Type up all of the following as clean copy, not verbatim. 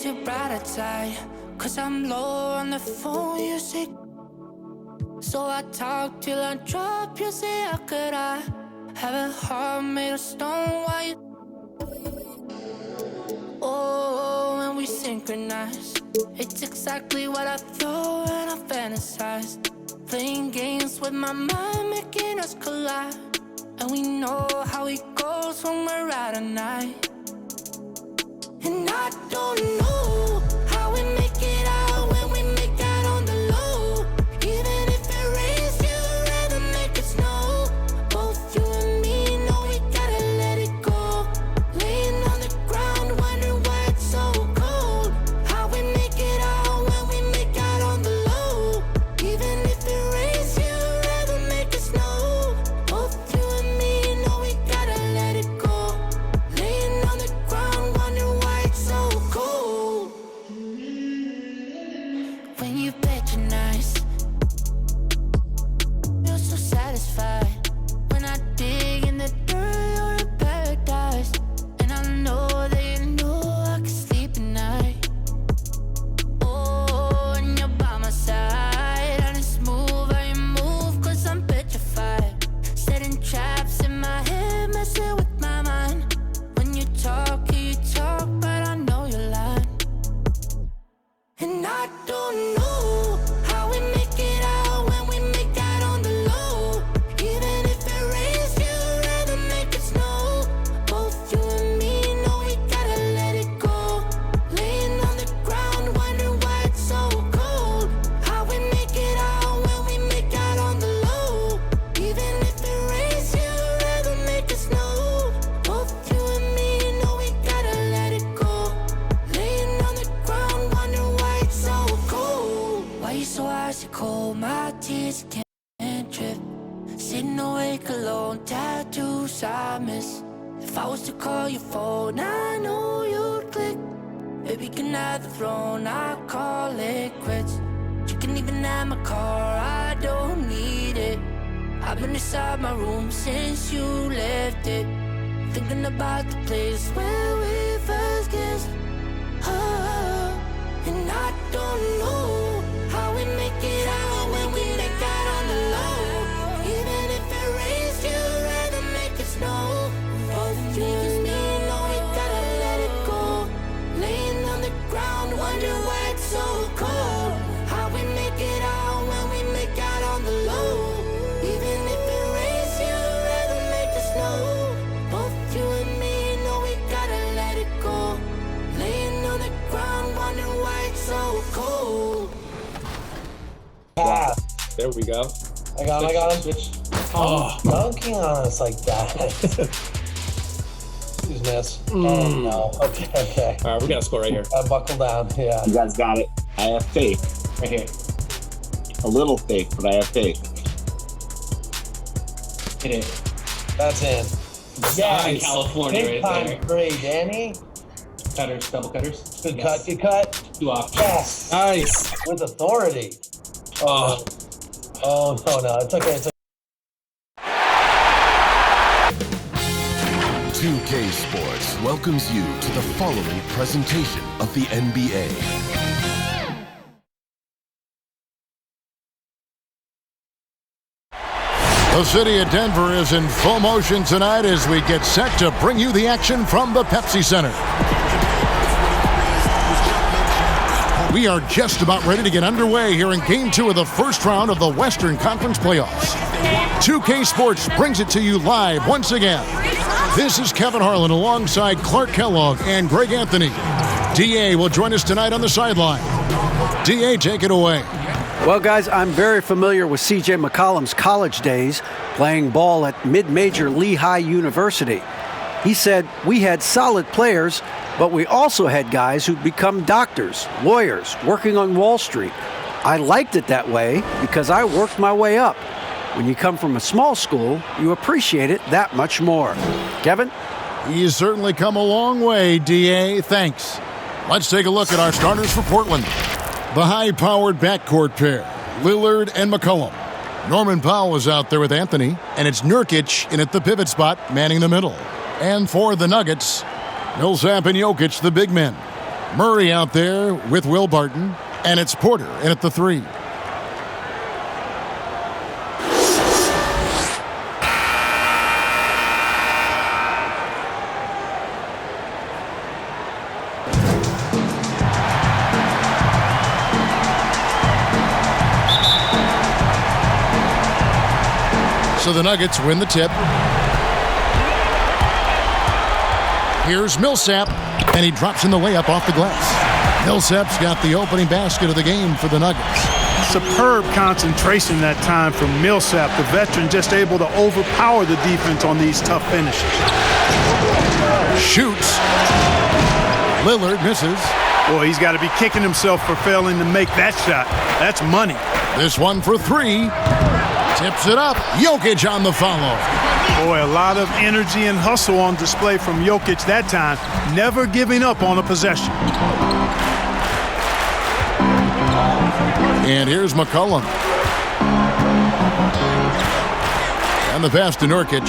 Too bright outside, cause I'm low on the phone, you say. So I talk till I drop, you say, how could I have a heart made of stone? Why you? Oh, when we synchronize, it's exactly what I thought and I fantasized. Playing games with my mind, making us collide. And we know how it goes when we're out at night. And I don't know how we make it out when we make out on the low. Even if it rains, you'd rather make it snow. Both you and me know we gotta let it go. Laying on the ground, wondering why it's so cold. How we make it out when we make out on the low. Even if it rains, you'd rather make it snow. Both you and me know we gotta let it go. Laying on the ground, wondering why it's so cold. When you patronize, you're so satisfied. When I dig in the dirt, you're in paradise. And I know that you know I can sleep at night. Oh, and you're by my side. And it's move, I move, cause I'm petrified. Setting traps in my head, messing with my mind. When you talk, but I know you're lying. And I don't know how we make it out when we make out on the low. Even if it rains, you'd rather make it snow. Both you and me know we gotta let it go. Laying on the ground, wondering why it's so cold. How we make it out when we make out on the low. Even if it rains, you'd rather make it snow. Both you and me know we gotta let it go. Laying on the ground, wondering why it's so cold. Why you so icy cold? My tears can't drip. Sitting awake alone, tattoos I miss. If I was to call your phone, I know you'd click. Baby, can I have the throne? I call it quits. You can even have my car, I don't need it. I've been inside my room since you left it. Thinking about the place where we first kissed. Oh, and I don't know how we make it out when we make out on the low. Even if it rains, you'd rather make it snow. Both you and me know we gotta let it go. Laying on the ground, wondering why it's so cold. How we make it out when we make out on the low. Even if it rains, you'd rather make it snow. Both you and me know we gotta let it go. Laying on the ground, wondering why it's so cold. Ah, There we go. I got him. Switch. Dunking on us like that. Please miss. Oh no. Okay. All right, we got a score right here. Buckle down. Yeah. You guys got it. I have faith. Right here. A little faith, but I have faith. Hit it. That's in. Yes. California Big right time there. three, Danny. Cutters, double cutters. Good Yes. cut. Good cut. 2 off. Yes. Nice. With authority. Oh. Oh no. It's okay. It's okay. 2K Sports welcomes you to the following presentation of the NBA. The city of Denver is in full motion tonight as we get set to bring you the action from the Pepsi Center. We are just about ready to get underway here in Game 2 of the first round of the Western Conference Playoffs. 2K Sports brings it to you live once again. This is Kevin Harlan alongside Clark Kellogg and Greg Anthony. DA will join us tonight on the sideline. DA, take it away. Well, guys, I'm very familiar with C.J. McCollum's college days playing ball at mid-major Lehigh University. He said, we had solid players, but we also had guys who'd become doctors, lawyers, working on Wall Street. I liked it that way because I worked my way up. When you come from a small school, you appreciate it that much more. Kevin? He's certainly come a long way, DA. Thanks. Let's take a look at our starters for Portland. The high-powered backcourt pair, Lillard and McCollum. Norman Powell is out there with Anthony, and it's Nurkic in at the pivot spot, manning the middle. And for the Nuggets, Millsap and Jokic, the big men. Murray out there with Will Barton, and it's Porter in at the 3. So the Nuggets win the tip. Here's Millsap, and he drops in the layup off the glass. Millsap's got the opening basket of the game for the Nuggets. Superb concentration that time from Millsap, the veteran, just able to overpower the defense on these tough finishes. Shoots. Lillard misses. Boy, he's got to be kicking himself for failing to make that shot. That's money. This one for 3. Tips it up. Jokic on the follow. Boy, a lot of energy and hustle on display from Jokic that time, never giving up on a possession. And here's McCollum. And the pass to Nurkic.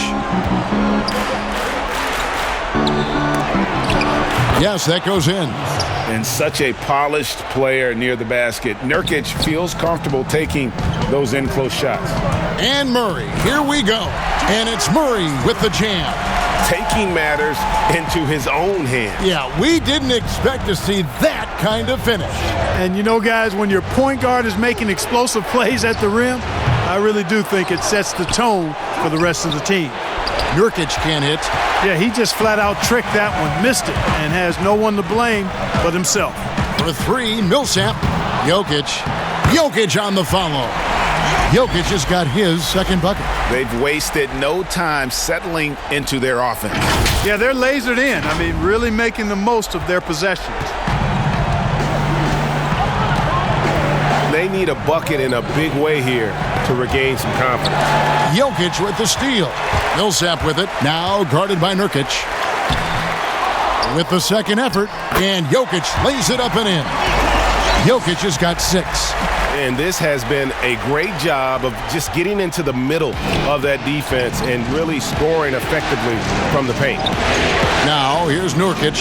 Yes, that goes in. And such a polished player near the basket. Nurkic feels comfortable taking those in-close shots. And Murray, here we go. And it's Murray with the jam. Taking matters into his own hands. Yeah, we didn't expect to see that kind of finish. And you know, guys, when your point guard is making explosive plays at the rim, I really do think it sets the tone for the rest of the team. Nurkic can't hit. Yeah, he just flat out tricked that one, missed it, and has no one to blame but himself. For 3, Millsap. Jokic on the follow. Jokic has got his second bucket. They've wasted no time settling into their offense. Yeah, they're lasered in. I mean, really making the most of their possessions. They need a bucket in a big way here to regain some confidence. Jokic with the steal. Millsap with it. Now guarded by Nurkic. With the second effort. And Jokic lays it up and in. Jokic has got 6. And this has been a great job of just getting into the middle of that defense and really scoring effectively from the paint. Now here's Nurkic.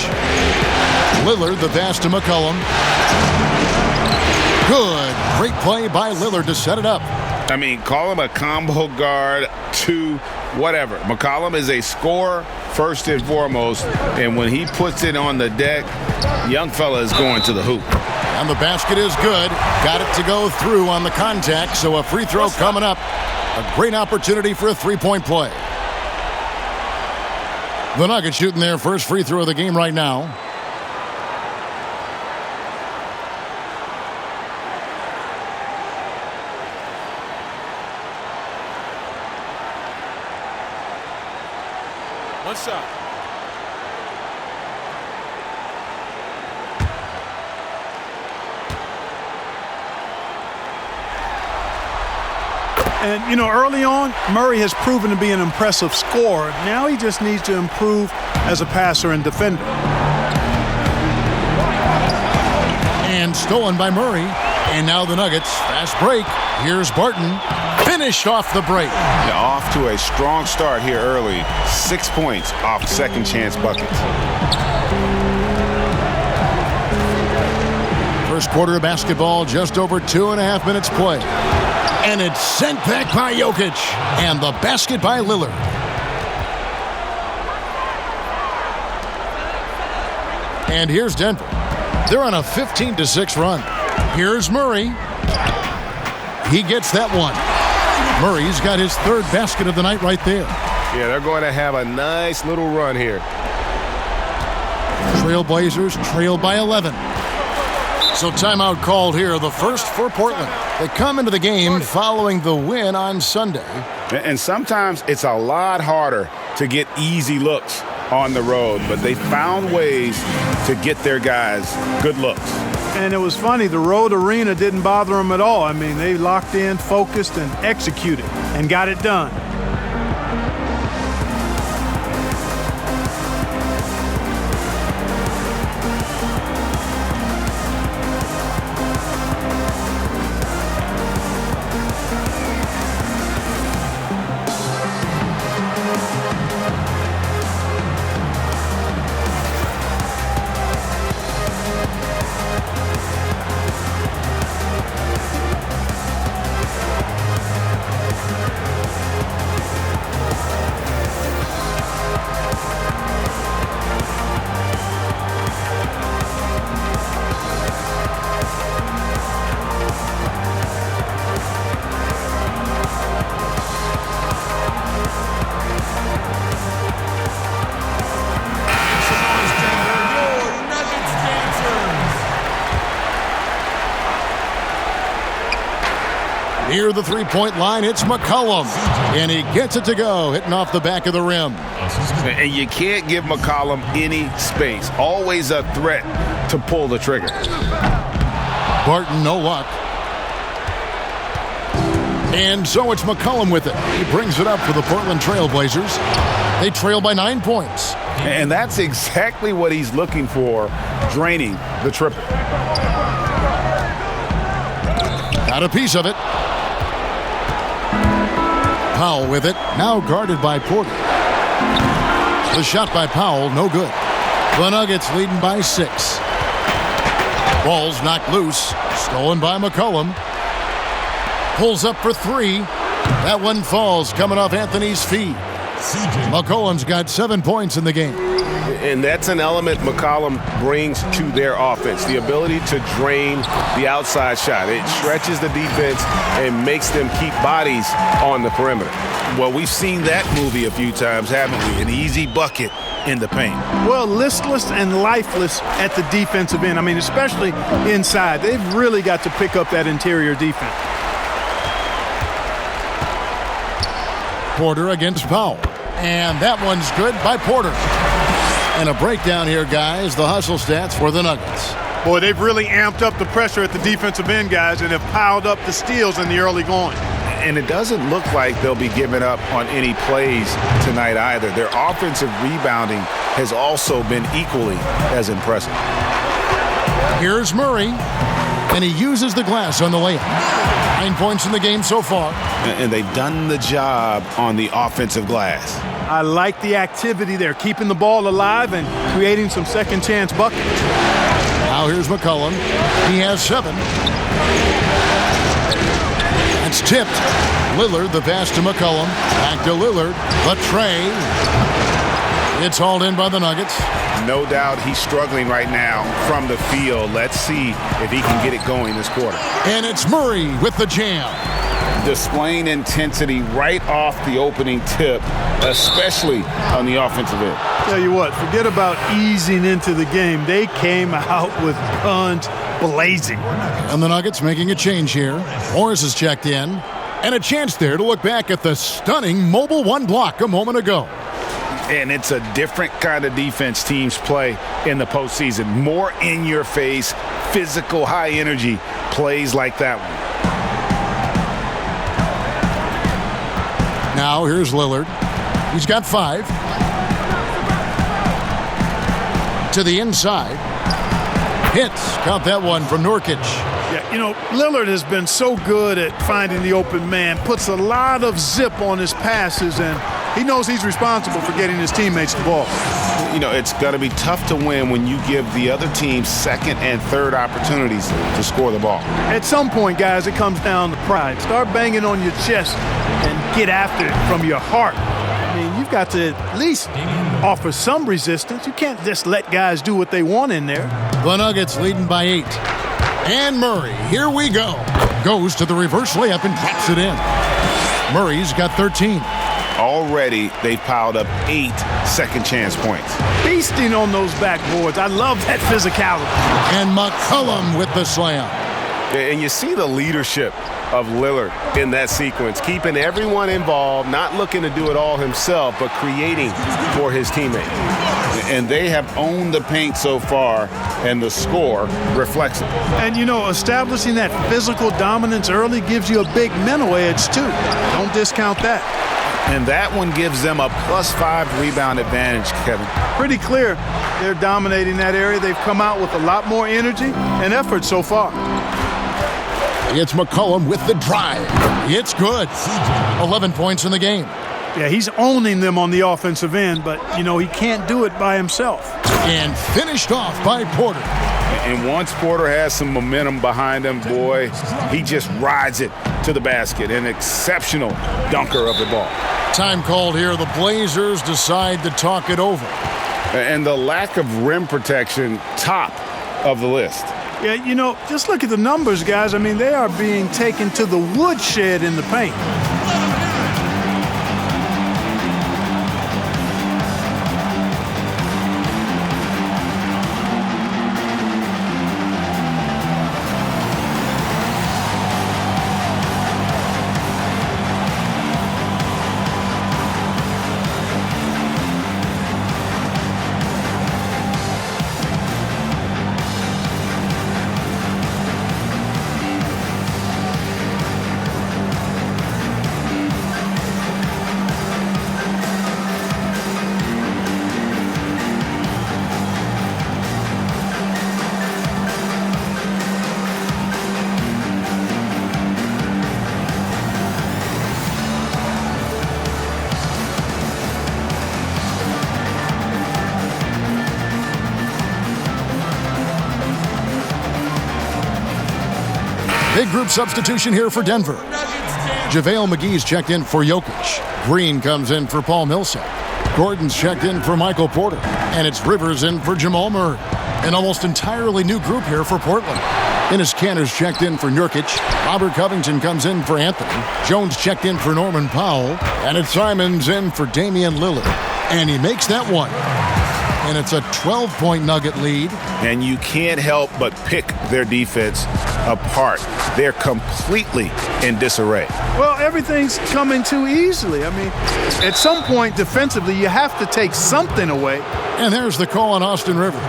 Lillard, the pass to McCollum. Good. Great play by Lillard to set it up. I mean, call him a combo guard to whatever. McCollum is a scorer first and foremost, and when he puts it on the deck, young fella is going to the hoop. And the basket is good. Got it to go through on the contact, so a free throw coming up. A great opportunity for a three-point play. The Nuggets shooting their first free throw of the game right now. What's up? And, you know, early on, Murray has proven to be an impressive scorer. Now he just needs to improve as a passer and defender. And stolen by Murray. And now the Nuggets. Fast break. Here's Barton. Finished off the break. Yeah, off to a strong start here early. 6 points off second chance buckets. First quarter of basketball, just over 2.5 minutes play. And it's sent back by Jokic. And the basket by Lillard. And here's Denver. They're on a 15-6 run. Here's Murray. He gets that one. Murray's got his third basket of the night right there. Yeah, they're going to have a nice little run here. Trailblazers trail by 11. So timeout called here, the first for Portland. They come into the game following the win on Sunday. And sometimes it's a lot harder to get easy looks on the road, but they found ways to get their guys good looks. And it was funny, the road arena didn't bother them at all. I mean, they locked in, focused, and executed, and got it done. Near the three-point line, it's McCollum. And he gets it to go, hitting off the back of the rim. And you can't give McCollum any space. Always a threat to pull the trigger. Barton, no luck. And so it's McCollum with it. He brings it up for the Portland Trail Blazers. They trail by 9 points. And that's exactly what he's looking for, draining the triple. Got a piece of it. Powell with it, now guarded by Porter. The shot by Powell, no good. The Nuggets leading by 6. Ball's knocked loose, stolen by McCollum. Pulls up for 3. That one falls, coming off Anthony's feet. McCollum's got 7 points in the game. And that's an element McCollum brings to their offense, the ability to drain the outside shot. It stretches the defense and makes them keep bodies on the perimeter. Well, we've seen that movie a few times, haven't we? An easy bucket in the paint. Well, listless and lifeless at the defensive end. I mean, especially inside. They've really got to pick up that interior defense. Porter against Powell. And that one's good by Porter. And a breakdown here, guys. The hustle stats for the Nuggets. Boy, they've really amped up the pressure at the defensive end, guys, and have piled up the steals in the early going. And it doesn't look like they'll be giving up on any plays tonight either. Their offensive rebounding has also been equally as impressive. Here's Murray, and he uses the glass on the layup. 9 points in the game so far. And they've done the job on the offensive glass. I like the activity there, keeping the ball alive and creating some second chance buckets. Now here's McCollum. He has 7. It's tipped. Lillard, the pass to McCollum. Back to Lillard. The tray. It's hauled in by the Nuggets. No doubt he's struggling right now from the field. Let's see if he can get it going this quarter. And it's Murray with the jam. Displaying intensity right off the opening tip, especially on the offensive end. Tell you what, forget about easing into the game. They came out with guns blazing. And the Nuggets making a change here. Morris is checked in. And a chance there to look back at the stunning mobile 1 block a moment ago. And it's a different kind of defense teams play in the postseason. More in-your-face, physical, high-energy plays like that one. Now here's Lillard. He's got 5. To the inside. Hits. Caught that one from Nurkic. Yeah, you know, Lillard has been so good at finding the open man. Puts a lot of zip on his passes, and he knows he's responsible for getting his teammates the ball. You know, it's going to be tough to win when you give the other team second and third opportunities to score the ball. At some point, guys, it comes down to pride. Start banging on your chest and get after it from your heart. I mean, you've got to at least offer some resistance. You can't just let guys do what they want in there. The Nuggets leading by 8. And Murray, here we go. Goes to the reverse layup and drops it in. Murray's got 13. Already, they've piled up 8 second chance points. Feasting on those backboards. I love that physicality. And McCollum with the slam. And you see the leadership of Lillard in that sequence, keeping everyone involved, not looking to do it all himself, but creating for his teammates. And they have owned the paint so far, and the score reflects it. And, you know, establishing that physical dominance early gives you a big mental edge, too. Don't discount that. And that one gives them a +5 rebound advantage, Kevin. Pretty clear they're dominating that area. They've come out with a lot more energy and effort so far. It's McCollum with the drive. It's good. 11 points in the game. Yeah, he's owning them on the offensive end, but, you know, he can't do it by himself. And finished off by Porter. And once Porter has some momentum behind him, boy, he just rides it to the basket. An exceptional dunker of the ball. Time called here. The Blazers decide to talk it over. And the lack of rim protection, top of the list. Yeah, you know, just look at the numbers, guys. I mean, they are being taken to the woodshed in the paint. Big group substitution here for Denver. JaVale McGee's checked in for Jokic. Green comes in for Paul Millsap. Gordon's checked in for Michael Porter. And it's Rivers in for Jamal Murray. An almost entirely new group here for Portland. Enes Kanter's checked in for Nurkic. Robert Covington comes in for Anthony. Jones checked in for Norman Powell. And it's Simons in for Damian Lillard. And he makes that one. And it's a 12-point Nugget lead. And you can't help but pick their defense apart. They're completely in disarray. Well, everything's coming too easily. I mean, at some point defensively, you have to take something away. And there's the call on Austin Rivers.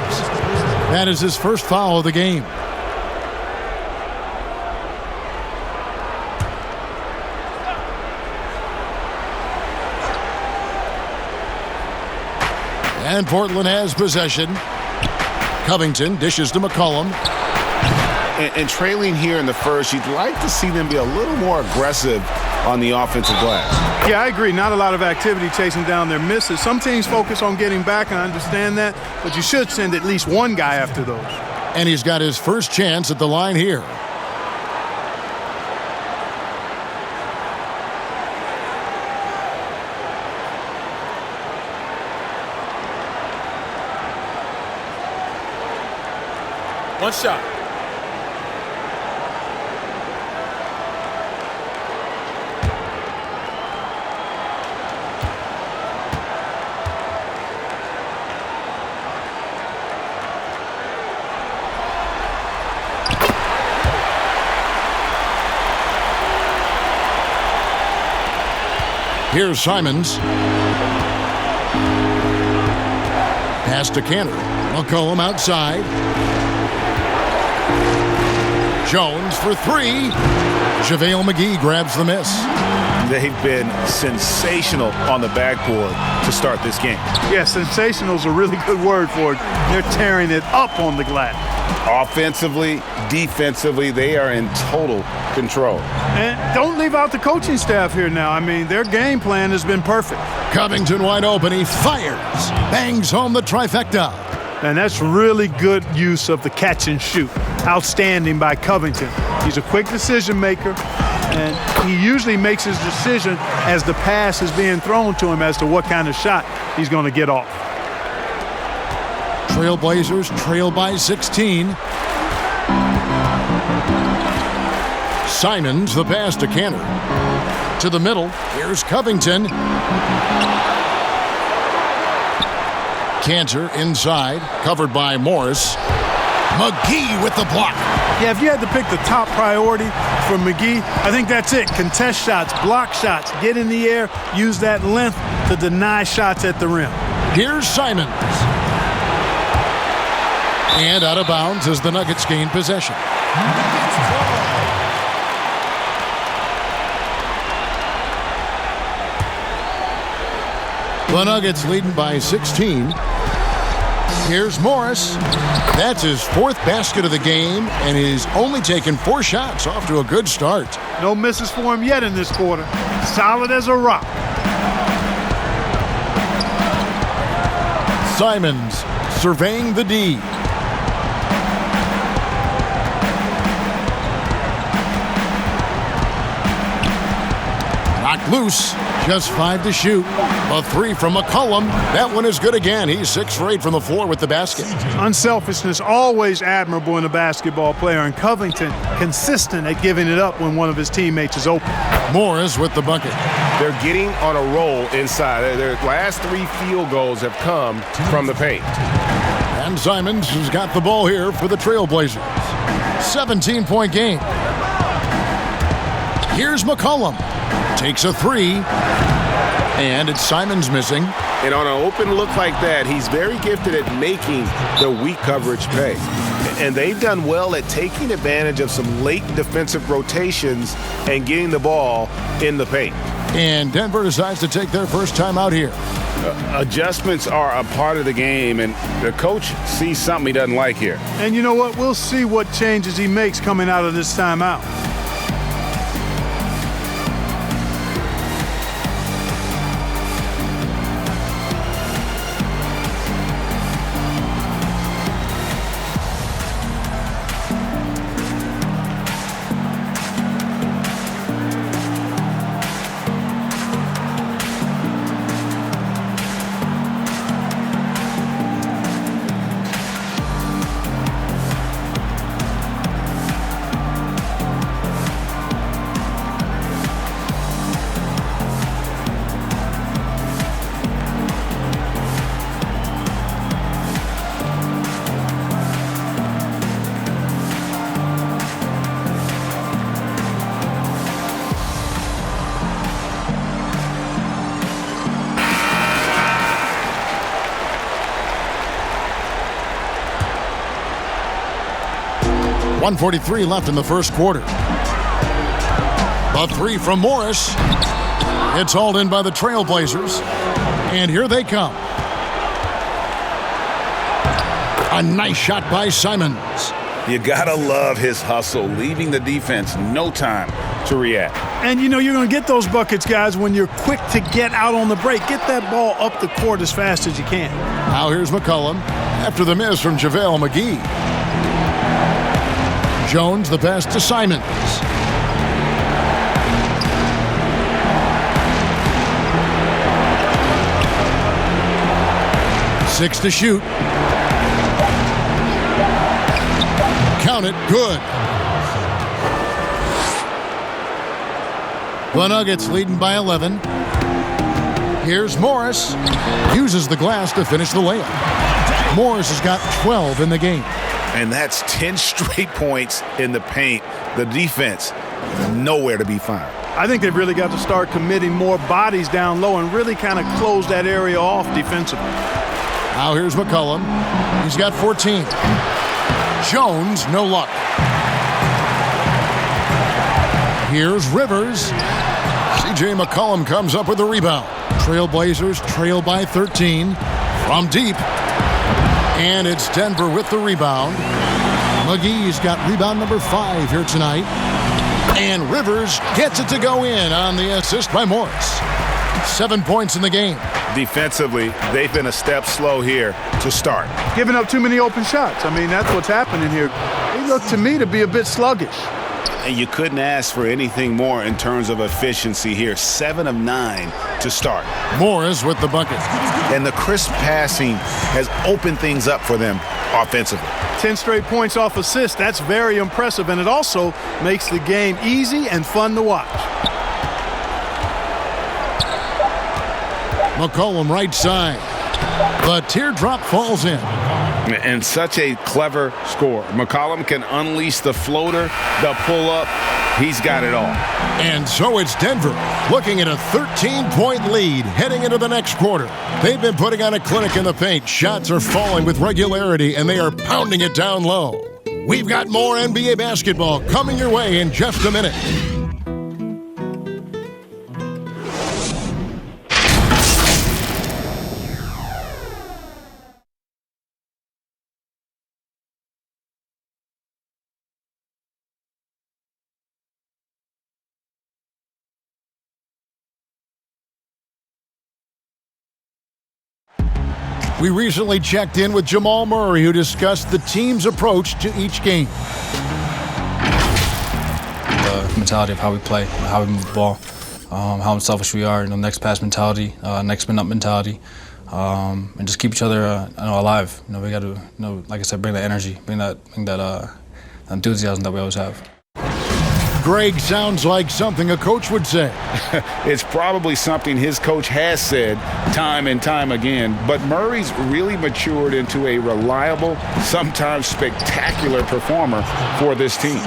That is his first foul of the game. And Portland has possession. Covington dishes to McCollum. And trailing here in the first, you'd like to see them be a little more aggressive on the offensive glass. Yeah, I agree. Not a lot of activity chasing down their misses. Some teams focus on getting back, and I understand that, but you should send at least one guy after those. And he's got his first chance at the line here. One shot. Here's Simons. Pass to Kanter. McCollum outside. Jones for three. JaVale McGee grabs the miss. They've been sensational on the backboard to start this game. Yeah, sensational is a really good word for it. They're tearing it up on the glass. Offensively, defensively, they are in total control. And don't leave out the coaching staff here now. I mean, their game plan has been perfect. Covington wide open. He fires. Bangs home the trifecta. And that's really good use of the catch and shoot. Outstanding by Covington. He's a quick decision maker, and he usually makes his decision as the pass is being thrown to him as to what kind of shot he's going to get off. Trailblazers trail by 16. Simons, the pass to Kanter. To the middle, here's Covington. Kanter inside, covered by Morris. McGee with the block. Yeah, if you had to pick the top priority for McGee, I think that's it. Contest shots, block shots, get in the air, use that length to deny shots at the rim. Here's Simons. And out of bounds as the Nuggets gain possession. The Nuggets leading by 16. Here's Morris. That's his fourth basket of the game, and he's only taken 4 shots. Off to a good start. No misses for him yet in this quarter. Solid as a rock. Simons surveying the D. Knocked loose. Just 5 to shoot. A 3 from McCollum. That one is good again. He's 6 for 8 from the floor with the basket. Unselfishness, always admirable in a basketball player, and Covington consistent at giving it up when one of his teammates is open. Morris with the bucket. They're getting on a roll inside. Their last 3 field goals have come from the paint. And Simons has got the ball here for the Trailblazers. 17-point game. Here's McCollum. Takes a 3. And it's Simons missing. And on an open look like that, he's very gifted at making the weak coverage pay. And they've done well at taking advantage of some late defensive rotations and getting the ball in the paint. And Denver decides to take their first time out here. Adjustments are a part of the game, and the coach sees something he doesn't like here. And you know what? We'll see what changes he makes coming out of this timeout. 1:43 left in the first quarter. A three from Morris. It's hauled in by the Trailblazers. And here they come. A nice shot by Simons. You gotta love his hustle, leaving the defense no time to react. And you know you're going to get those buckets, guys, when you're quick to get out on the break. Get that ball up the court as fast as you can. Now here's McCollum after the miss from JaVale McGee. Jones the pass to Simons. Six to shoot. Count it, good. The Nuggets leading by 11. Here's Morris. Uses the glass to finish the layup. Morris has got 12 in the game. And that's 10 straight points in the paint. The defense, nowhere to be found. I think they've really got to start committing more bodies down low and really kind of close that area off defensively. Now here's McCollum. He's got 14. Jones, no luck. Here's Rivers. C.J. McCollum comes up with the rebound. Trailblazers trail by 13 from deep. And it's Denver with the rebound. McGee's got rebound number 5 here tonight. And Rivers gets it to go in on the assist by Morris. 7 points in the game. Defensively, they've been a step slow here to start. Giving up too many open shots. I mean, that's what's happening here. They look to me to be a bit sluggish. And you couldn't ask for anything more in terms of efficiency here. 7 of 9 to start. Morris with the bucket. And the crisp passing has opened things up for them offensively. 10 straight points off assists. That's very impressive. And it also makes the game easy and fun to watch. McCollum right side. The teardrop falls in. And such a clever score. McCollum can unleash the floater, the pull-up. He's got it all. And so it's Denver looking at a 13-point lead heading into the next quarter. They've been putting on a clinic in the paint. Shots are falling with regularity, and they are pounding it down low. We've got more NBA basketball coming your way in just a minute. We recently checked in with Jamal Murray, who discussed the team's approach to each game. The mentality of how we play, how we move the ball, how unselfish we are, next pass mentality, next man up mentality, and just keep each other alive. We got to, like I said, bring that energy, bring that enthusiasm that we always have. Greg sounds like something a coach would say. It's probably something his coach has said time and time again, but Murray's really matured into a reliable, sometimes spectacular performer for this team.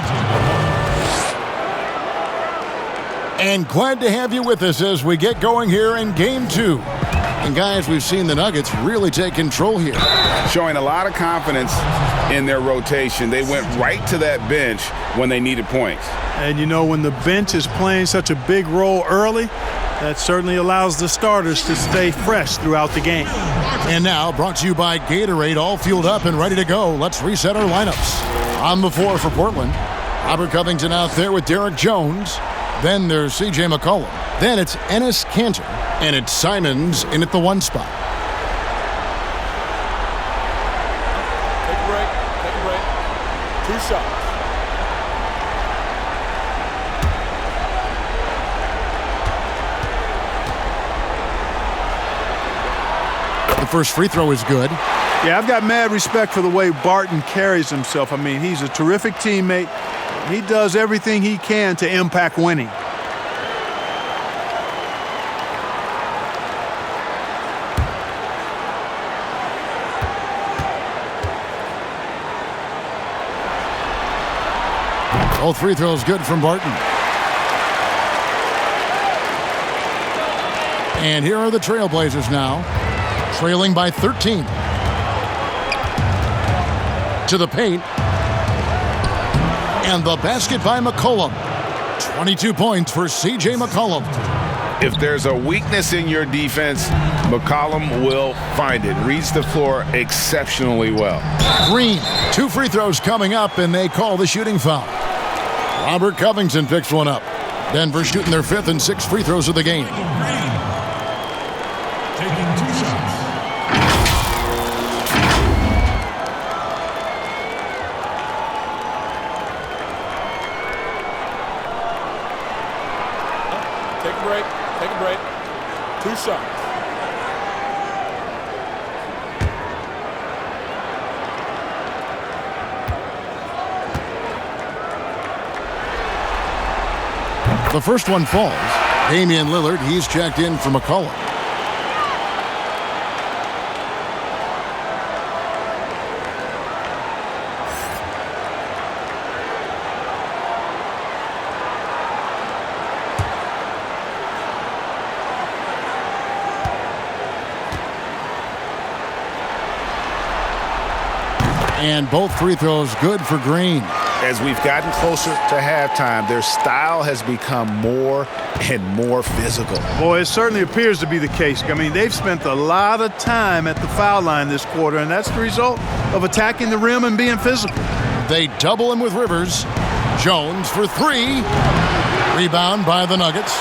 And glad to have you with us as we get going here in Game 2. And guys, we've seen the Nuggets really take control here. Showing a lot of confidence in their rotation. They went right to that bench when they needed points. And when the bench is playing such a big role early, that certainly allows the starters to stay fresh throughout the game. And now, brought to you by Gatorade, all fueled up and ready to go. Let's reset our lineups. On the floor for Portland, Robert Covington out there with Derek Jones. Then there's C.J. McCollum. Then it's Enes Kanter. And it's Simons in at the 1 spot. Take a break. 2 shots. The first free throw is good. Yeah, I've got mad respect for the way Barton carries himself. I mean, he's a terrific teammate. He does everything he can to impact winning. All free throws good from Barton. And here are the Trailblazers now, trailing by 13. To the paint. And the basket by McCollum. 22 points for C.J. McCollum. If there's a weakness in your defense, McCollum will find it. Reads the floor exceptionally well. Green, 2 free throws coming up, and they call the shooting foul. Robert Covington picks one up. Denver shooting their 5th and 6th free throws of the game. Taking 2 shots. Take a break. Take a break. 2 shots. The first one falls. Damian Lillard, he's checked in for McCollum. And both free throws good for Green. As we've gotten closer to halftime, their style has become more and more physical. Boy, it certainly appears to be the case. I mean, they've spent a lot of time at the foul line this quarter, and that's the result of attacking the rim and being physical. They double him with Rivers. Jones for 3. Rebound by the Nuggets.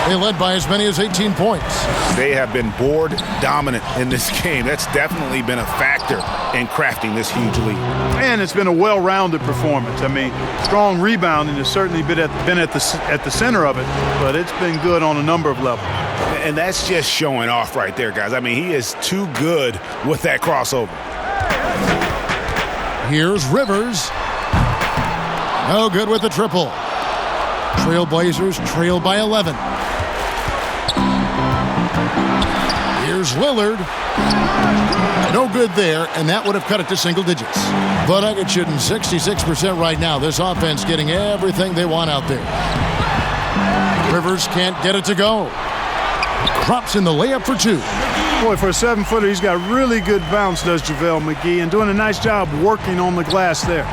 They led by as many as 18 points. They have been board dominant in this game. That's definitely been a factor in crafting this huge lead. And it's been a well-rounded performance. I mean, strong rebounding has certainly been at the center of it, but it's been good on a number of levels. And that's just showing off right there, guys. I mean, he is too good with that crossover. Here's Rivers. No good with the triple. Trailblazers trail by 11. Here's Lillard. No good there, and that would have cut it to single digits. The Nuggets shooting 66% right now. This offense getting everything they want out there. Rivers can't get it to go. Drops in the layup for 2. Boy, for a 7-footer, he's got really good bounce, does JaVale McGee, and doing a nice job working on the glass there.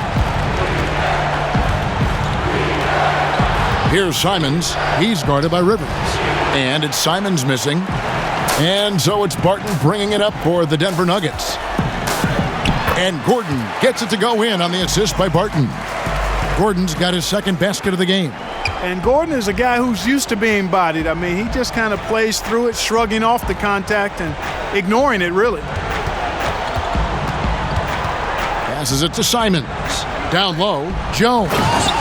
Here's Simons. He's guarded by Rivers. And it's Simons missing. And so it's Barton bringing it up for the Denver Nuggets. And Gordon gets it to go in on the assist by Barton. Gordon's got his 2nd basket of the game. And Gordon is a guy who's used to being bodied. I mean, he just kind of plays through it, shrugging off the contact and ignoring it, really. Passes it to Simons. Down low, Jones.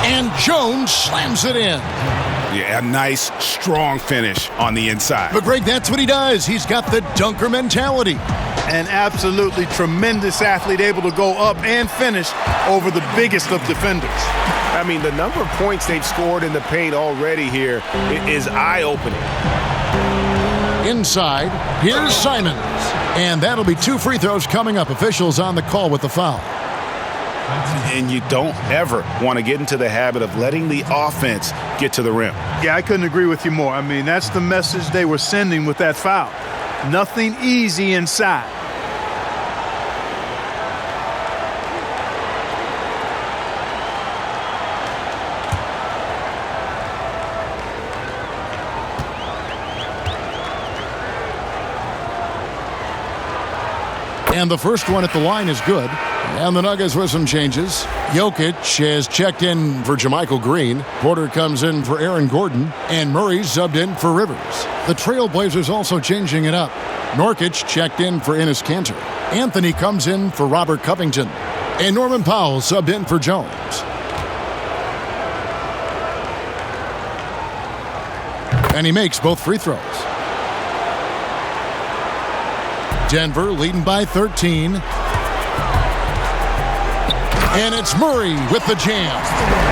And Jones slams it in. Yeah, a nice, strong finish on the inside. But Greg, that's what he does. He's got the dunker mentality. An absolutely tremendous athlete, able to go up and finish over the biggest of defenders. I mean, the number of points they've scored in the paint already here is eye-opening. Inside, here's Simons. And that'll be 2 free throws coming up. Officials on the call with the foul. And you don't ever want to get into the habit of letting the offense get to the rim. Yeah, I couldn't agree with you more. I mean, that's the message they were sending with that foul. Nothing easy inside. And the first one at the line is good. And the Nuggets with some changes. Jokic has checked in for JaMychal Green. Porter comes in for Aaron Gordon. And Murray subbed in for Rivers. The Trailblazers also changing it up. Nurkic checked in for Enes Kanter. Anthony comes in for Robert Covington. And Norman Powell subbed in for Jones. And he makes both free throws. Denver leading by 13. And it's Murray with the jam.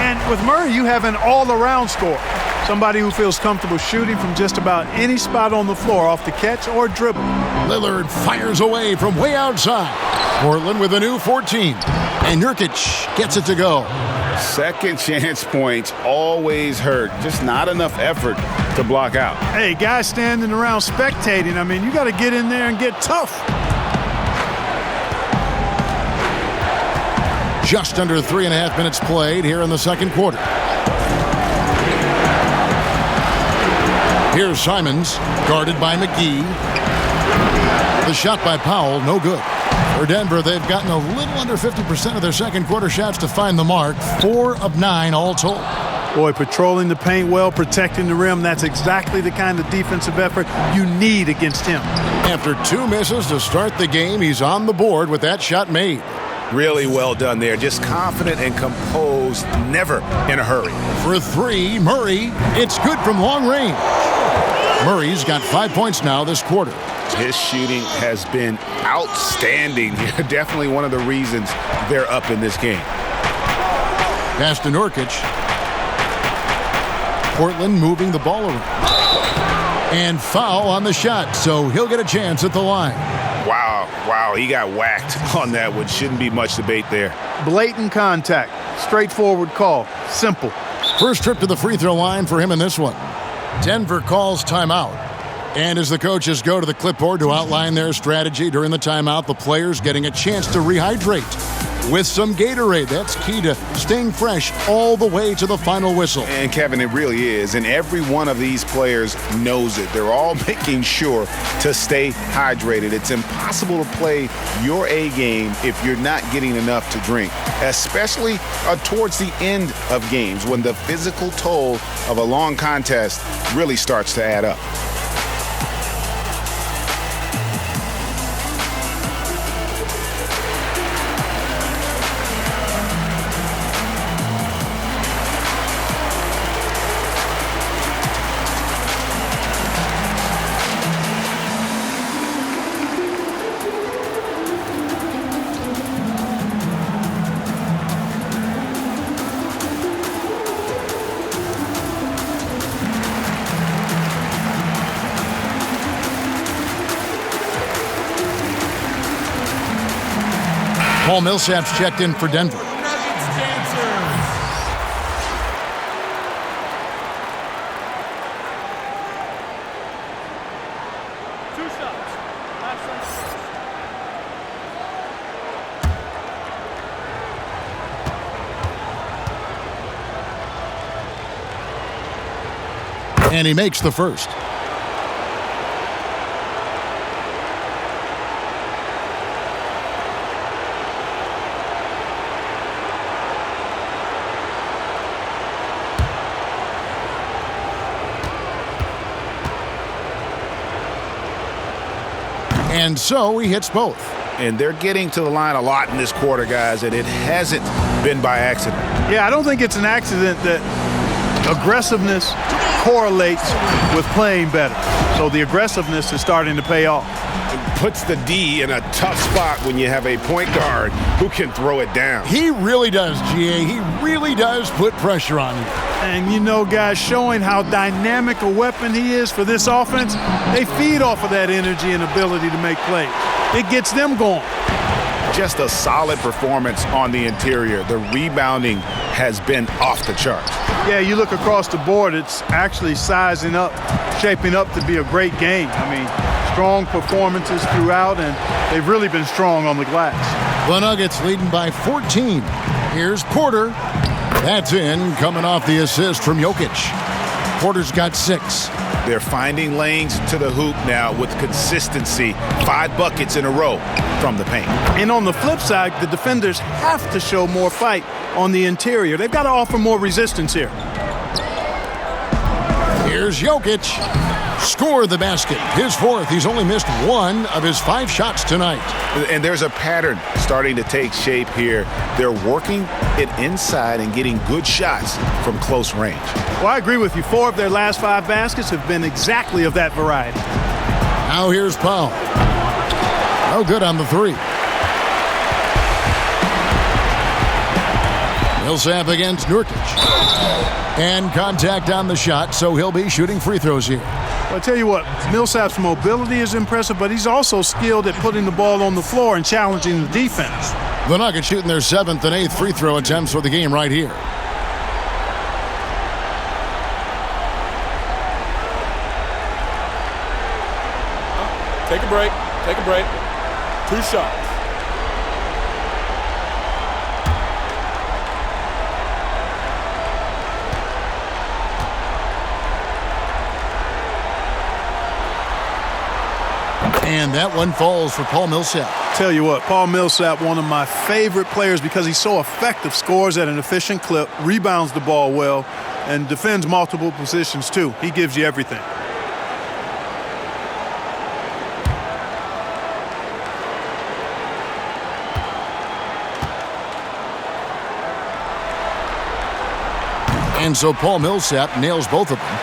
And with Murray, you have an all-around scorer. Somebody who feels comfortable shooting from just about any spot on the floor off the catch or dribble. Lillard fires away from way outside. Portland with a new 14. And Nurkic gets it to go. Second chance points always hurt. Just not enough effort to block out. Hey, guys standing around spectating, I mean, you got to get in there and get tough. Just under 3.5 minutes played here in the second quarter. Here's Simons, guarded by McGee. The shot by Powell, no good. For Denver, they've gotten a little under 50% of their second quarter shots to find the mark. 4 of 9 all told. Boy, patrolling the paint well, protecting the rim, that's exactly the kind of defensive effort you need against him. After 2 misses to start the game, he's on the board with that shot made. Really well done there. Just confident and composed, never in a hurry. For 3, Murray. It's good from long range. Murray's got 5 points now this quarter. His shooting has been outstanding. Definitely one of the reasons they're up in this game. Pass to Nurkic. Portland moving the ball around. And foul on the shot, so he'll get a chance at the line. Wow, he got whacked on that one. Shouldn't be much debate there. Blatant contact. Straightforward call. Simple. First trip to the free throw line for him in this one. Denver calls timeout. And as the coaches go to the clipboard to outline their strategy during the timeout, the players getting a chance to rehydrate with some Gatorade. That's key to staying fresh all the way to the final whistle. And Kevin, it really is. And every one of these players knows it. They're all making sure to stay hydrated. It's impossible to play your A game if you're not getting enough to drink, especially towards the end of games when the physical toll of a long contest really starts to add up. Paul Millsap's checked in for Denver. And he makes the first. And so he hits both. And they're getting to the line a lot in this quarter, guys, and it hasn't been by accident. Yeah, I don't think it's an accident that aggressiveness correlates with playing better. So the aggressiveness is starting to pay off. It puts the D in a tough spot when you have a point guard who can throw it down. He really does, GA. He really does put pressure on you. And, you know, guys, showing how dynamic a weapon he is for this offense, they feed off of that energy and ability to make plays. It gets them going. Just a solid performance on the interior. The rebounding has been off the charts. Yeah, you look across the board, it's actually sizing up, shaping up to be a great game. I mean, strong performances throughout, and they've really been strong on the glass. The Nuggets leading by 14. Here's Porter. That's in, coming off the assist from Jokic. Porter's got 6. They're finding lanes to the hoop now with consistency. 5 buckets in a row from the paint. And on the flip side, the defenders have to show more fight on the interior. They've got to offer more resistance here. Here's Jokic. Score the basket. His 4th. He's only missed 1 of his 5 shots tonight. And there's a pattern starting to take shape here. They're working it inside and getting good shots from close range. Well, I agree with you. 4 of their last 5 baskets have been exactly of that variety. Now here's Powell. No good on the 3. Millsap against Nurkic. And contact on the shot, so he'll be shooting free throws here. Well, I tell you what, Millsap's mobility is impressive, but he's also skilled at putting the ball on the floor and challenging the defense. The Nuggets shooting their 7th and 8th free throw attempts for the game right here. Take a break. Take a break. 2 shots. And that one falls for Paul Millsap. Tell you what, Paul Millsap, one of my favorite players because he's so effective, scores at an efficient clip, rebounds the ball well, and defends multiple positions too. He gives you everything. And so Paul Millsap nails both of them.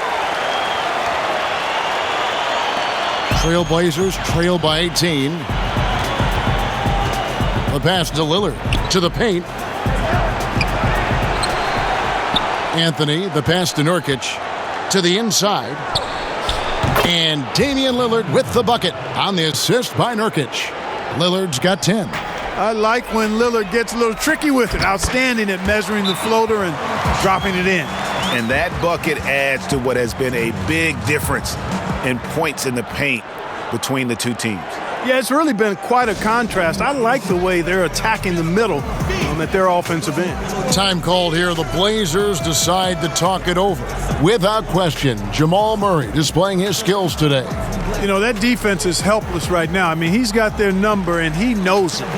Trailblazers trail by 18. The pass to Lillard to the paint. Anthony, the pass to Nurkic to the inside. And Damian Lillard with the bucket on the assist by Nurkic. Lillard's got 10. I like when Lillard gets a little tricky with it. Outstanding at measuring the floater and dropping it in. And that bucket adds to what has been a big difference in points in the paint between the two teams. Yeah, it's really been quite a contrast. I like the way they're attacking the middle at their offensive end. Time called here. The Blazers decide to talk it over. Without question, Jamal Murray displaying his skills today. You know, that defense is helpless right now. I mean, he's got their number, and he knows it.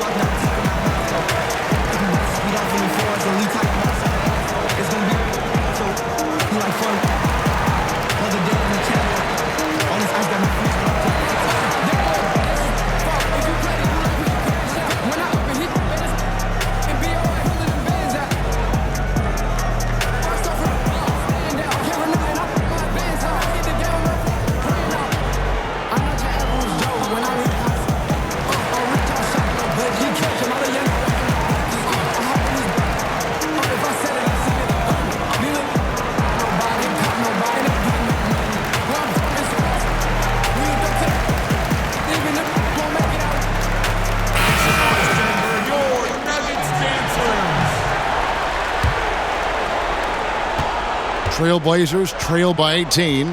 Trailblazers trail by 18.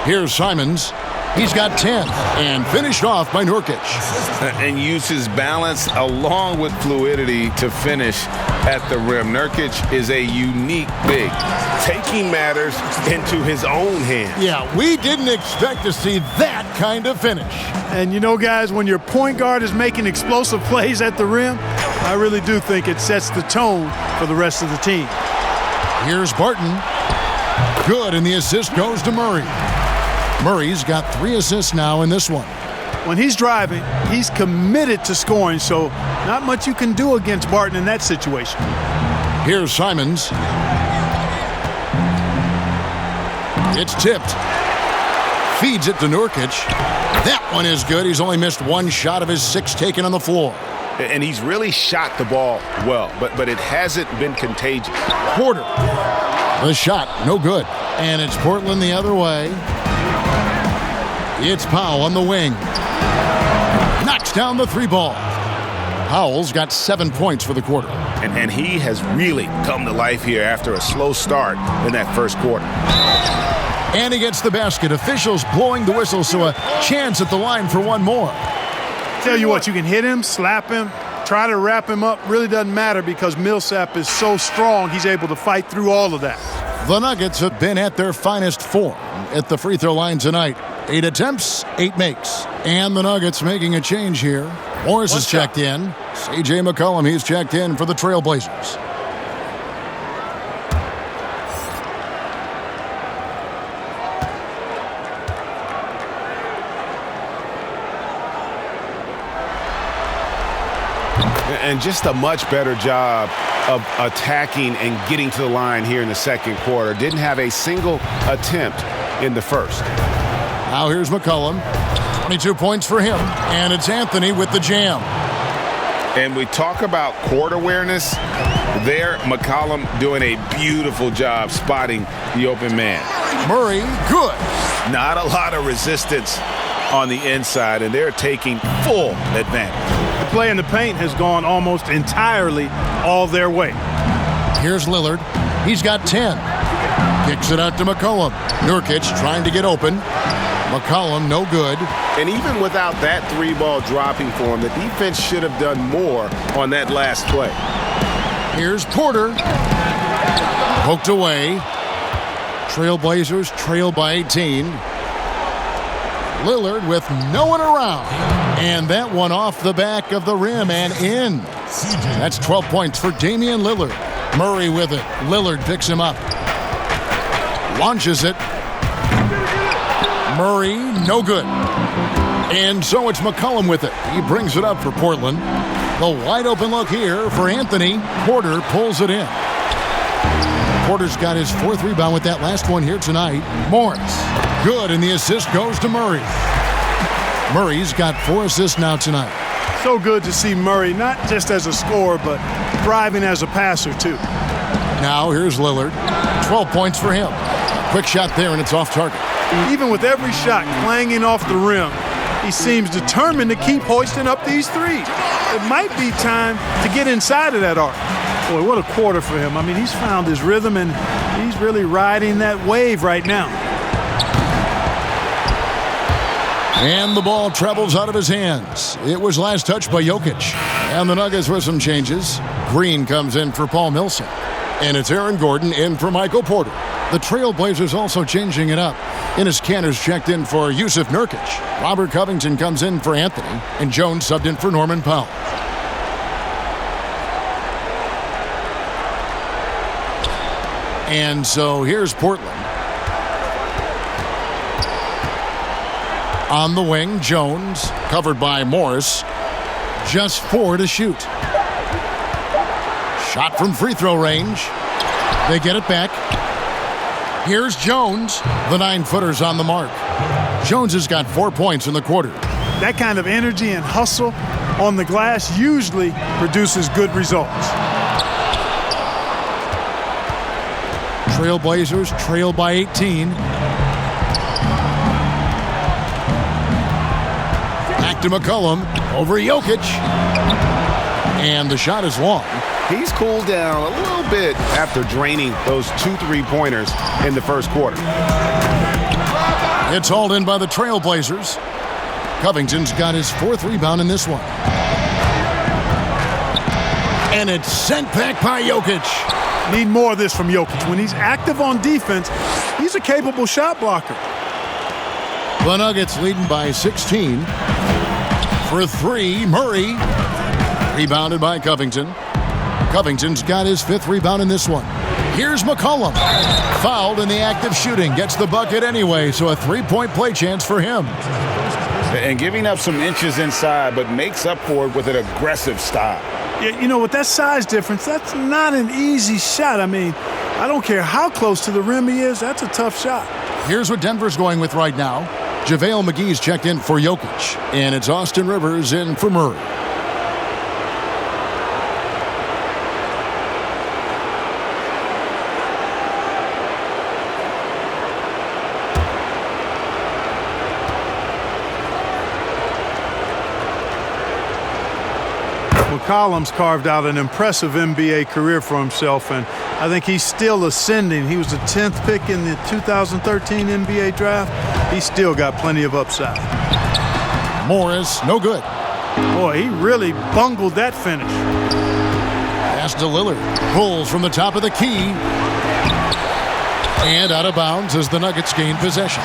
Here's Simons. He's got 10 and finished off by Nurkic. And uses balance along with fluidity to finish at the rim. Nurkic is a unique big, taking matters into his own hands. Yeah, we didn't expect to see that kind of finish. And you know, guys, when your point guard is making explosive plays at the rim, I really do think it sets the tone for the rest of the team. Here's Barton. Good, and the assist goes to Murray. Murray's got 3 assists now in this one. When he's driving, he's committed to scoring, so not much you can do against Barton in that situation. Here's Simons. It's tipped. Feeds it to Nurkic. That one is good. He's only missed 1 shot of his 6 taken on the floor. And he's really shot the ball well, but it hasn't been contagious. Porter. The shot, no good. And it's Portland the other way. It's Powell on the wing. Knocks down the 3 ball. Powell's got 7 points for the quarter. And he has really come to life here after a slow start in that first quarter. And he gets the basket. Officials blowing the whistle, so a chance at the line for one more. Tell you what, you can hit him, slap him, try to wrap him up. Really doesn't matter because Millsap is so strong, he's able to fight through all of that. The Nuggets have been at their finest form at the free throw line tonight. 8 attempts, 8 makes. And the Nuggets making a change here. Morris is checked in. C.J. McCollum, he's checked in for the Trailblazers. And just a much better job of attacking and getting to the line here in the second quarter. Didn't have a single attempt in the first. Now here's McCollum. 22 points for him. And it's Anthony with the jam. And we talk about court awareness. There, McCollum doing a beautiful job spotting the open man. Murray, good. Not a lot of resistance on the inside, and they're taking full advantage. The play in the paint has gone almost entirely all their way. Here's Lillard. He's got 10. Kicks it out to McCollum. Nurkic trying to get open. McCollum, no good. And even without that 3-ball dropping for him, the defense should have done more on that last play. Here's Porter. Poked away. Trailblazers trail by 18. Lillard with no one around. And that one off the back of the rim and in. That's 12 points for Damian Lillard. Murray with it. Lillard picks him up. Launches it. Murray, no good. And so it's McCollum with it. He brings it up for Portland. The wide open look here for Anthony. Porter pulls it in. Porter's got his 4th rebound with that last one here tonight. Morris, good, and the assist goes to Murray. Murray's got 4 assists now tonight. So good to see Murray, not just as a scorer, but thriving as a passer, too. Now here's Lillard. 12 points for him. Quick shot there, and it's off target. Even with every shot clanging off the rim, he seems determined to keep hoisting up these threes. It might be time to get inside of that arc. Boy, what a quarter for him. I mean, he's found his rhythm, and he's really riding that wave right now. And the ball travels out of his hands. It was last touched by Jokic. And the Nuggets with some changes. Green comes in for Paul Millsap. And it's Aaron Gordon in for Michael Porter. The Trailblazers also changing it up. Enes Kanter's checked in for Yusuf Nurkic. Robert Covington comes in for Anthony. And Jones subbed in for Norman Powell. And so here's Portland. On the wing, Jones, covered by Morris. Just 4 to shoot. Shot from free throw range. They get it back. Here's Jones. The 9-footer's on the mark. Jones has got 4 points in the quarter. That kind of energy and hustle on the glass usually produces good results. Trailblazers trail by 18. Back to McCollum over Jokic. And the shot is long. He's cooled down a little bit after draining those 2 3-pointers in the first quarter. It's hauled in by the Trailblazers. Covington's got his 4th rebound in this one. And it's sent back by Jokic. Need more of this from Jokic. When he's active on defense, he's a capable shot blocker. The Nuggets leading by 16. For 3, Murray. Rebounded by Covington. Covington's got his 5th rebound in this one. Here's McCollum. Fouled in the act of shooting. Gets the bucket anyway, so a 3-point play chance for him. And giving up some inches inside, but makes up for it with an aggressive style. Yeah, you know, with that size difference, that's not an easy shot. I mean, I don't care how close to the rim he is, that's a tough shot. Here's what Denver's going with right now. JaVale McGee's checked in for Jokic, and it's Austin Rivers in for Murray. McCollum's carved out an impressive NBA career for himself, and I think he's still ascending. He was the 10th pick in the 2013 NBA draft. He's still got plenty of upside. Morris, no good. Boy, he really bungled that finish. Pass to Lillard. Pulls from the top of the key. And out of bounds as the Nuggets gain possession.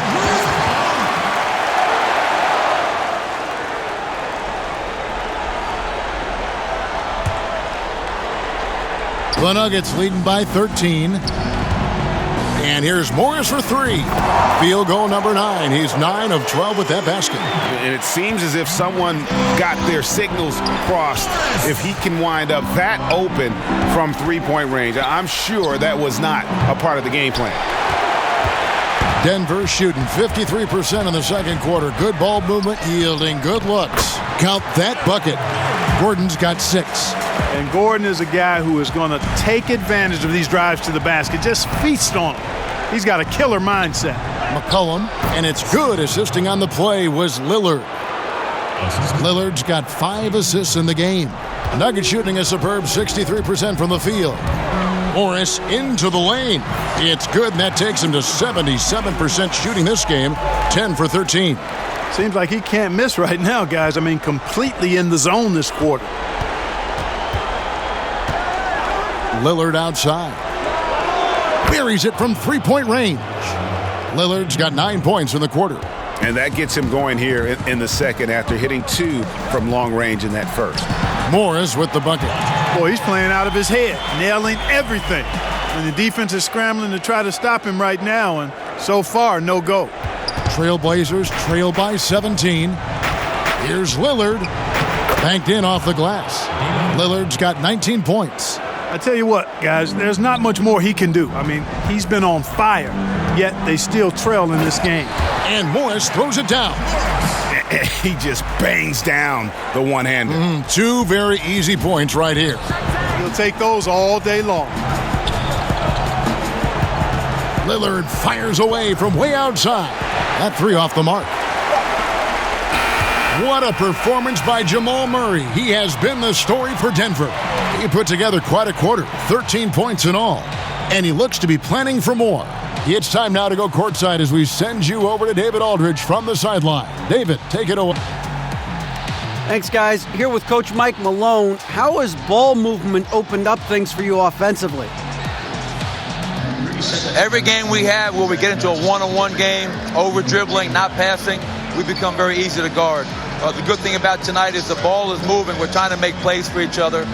The Nuggets leading by 13. And here's Morris for 3. Field goal number 9. He's 9 of 12 with that basket. And it seems as if someone got their signals crossed if he can wind up that open from 3-point range. I'm sure that was not a part of the game plan. Denver shooting 53% in the second quarter. Good ball movement, yielding good looks. Count that bucket. Gordon's got 6. And Gordon is a guy who is going to take advantage of these drives to the basket. Just feast on them. He's got a killer mindset. McCollum, and it's good. Assisting on the play was Lillard. Lillard's got 5 assists in the game. Nuggets shooting a superb 63% from the field. Morris into the lane. It's good, and that takes him to 77% shooting this game, 10 for 13. Seems like he can't miss right now, guys. I mean, completely in the zone this quarter. Lillard outside. Buries it from 3-point range. Lillard's got 9 points in the quarter. And that gets him going here in the second after hitting 2 from long range in that first. Morris with the bucket. Boy, he's playing out of his head, nailing everything. And the defense is scrambling to try to stop him right now, and so far, no go. Trailblazers trail by 17. Here's Lillard. Banked in off the glass. Lillard's got 19 points. I tell you what, guys, there's not much more he can do. I mean, he's been on fire, yet they still trail in this game. And Morris throws it down. He just bangs down the one-hander. 2 very easy points right here. He'll take those all day long. Lillard fires away from way outside. That 3 off the mark. What a performance by Jamal Murray. He has been the story for Denver. He put together quite a quarter, 13 points in all. And he looks to be planning for more. It's time now to go courtside as we send you over to David Aldridge from the sideline. David, take it away. Thanks, guys. Here with Coach Mike Malone. How has ball movement opened up things for you offensively? Every game we have where we get into a one-on-one game, over-dribbling, not passing, we become very easy to guard. The good thing about tonight is the ball is moving. We're trying to make plays for each other.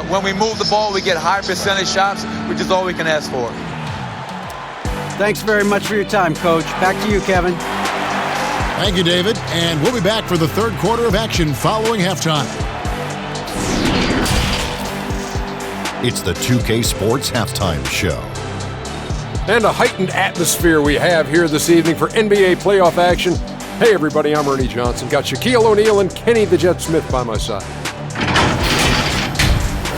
When we move the ball, we get high percentage shots, which is all we can ask for. Thanks very much for your time, Coach. Back to you, Kevin. Thank you, David. And we'll be back for the third quarter of action following halftime. It's the 2K Sports Halftime Show. And a heightened atmosphere we have here this evening for NBA playoff action. Hey, everybody, I'm Ernie Johnson. Got Shaquille O'Neal and Kenny the Jet Smith by my side.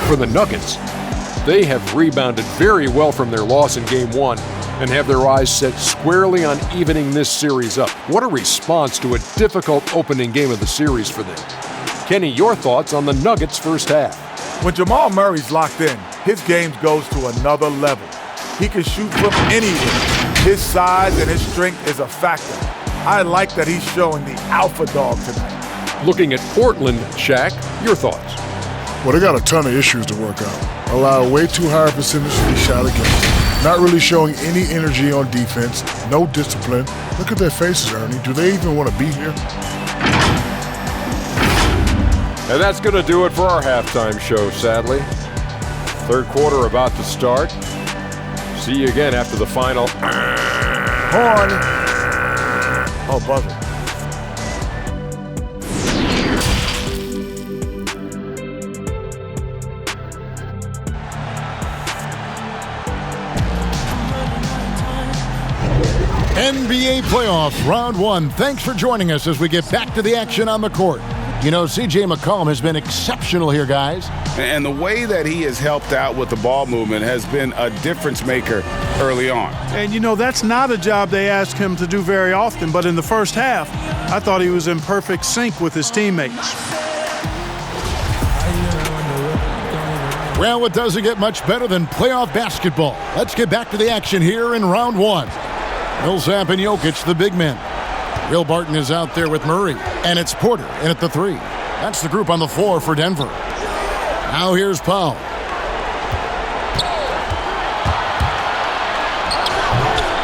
For the Nuggets, they have rebounded very well from their loss in Game 1 and have their eyes set squarely on evening this series up. What a response to a difficult opening game of the series for them. Kenny, your thoughts on the Nuggets' first half? When Jamal Murray's locked in, his game goes to another level. He can shoot from anywhere. His size and his strength is a factor. I like that he's showing the alpha dog tonight. Looking at Portland, Shaq, your thoughts? Well, they got a ton of issues to work out. Allow way too high a percentage to be shot against. Not really showing any energy on defense. No discipline. Look at their faces, Ernie. Do they even want to be here? And that's going to do it for our halftime show, sadly. Third quarter about to start. See you again after the final. Horn. Oh, buzzer. NBA playoffs, round 1. Thanks for joining us as we get back to the action on the court. You know, C.J. McCollum has been exceptional here, guys. And the way that he has helped out with the ball movement has been a difference maker early on. And, you know, that's not a job they ask him to do very often, but in the first half, I thought he was in perfect sync with his teammates. Well, it doesn't get much better than playoff basketball. Let's get back to the action here in round 1. Millsap and Jokic, the big men. Will Barton is out there with Murray, and it's Porter in at the 3. That's the group on the floor for Denver. Now here's Powell.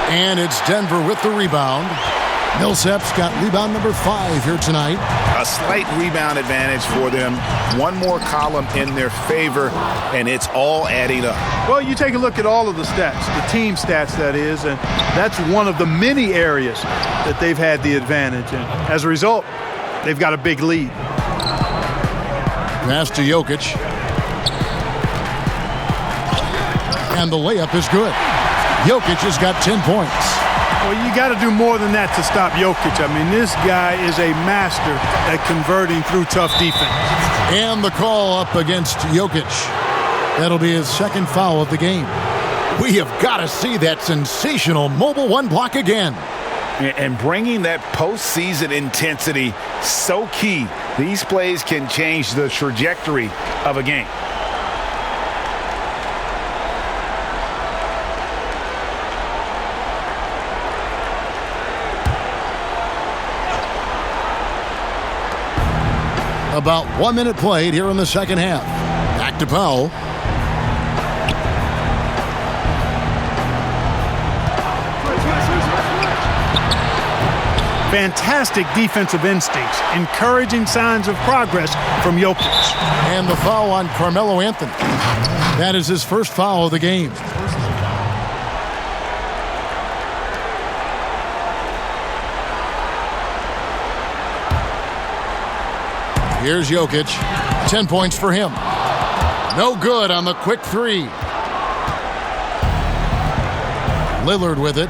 And it's Denver with the rebound. Millsap's got rebound number 5 here tonight. A slight rebound advantage for them. One more column in their favor, and it's all adding up. Well, you take a look at all of the stats, the team stats, that is, and that's one of the many areas that they've had the advantage. And as a result, they've got a big lead. Pass to Jokic. And the layup is good. Jokic has got 10 points. Well, you got to do more than that to stop Jokic. I mean, this guy is a master at converting through tough defense. And the call up against Jokic. That'll be his second foul of the game. We have got to see that sensational mobile 1 block again. And bringing that postseason intensity, so key. These plays can change the trajectory of a game. About 1 minute played here in the second half. Back to Powell. Fantastic defensive instincts, encouraging signs of progress from Jokic. And the foul on Carmelo Anthony. That is his first foul of the game. Here's Jokic. 10 points for him. No good on the quick three. Lillard with it.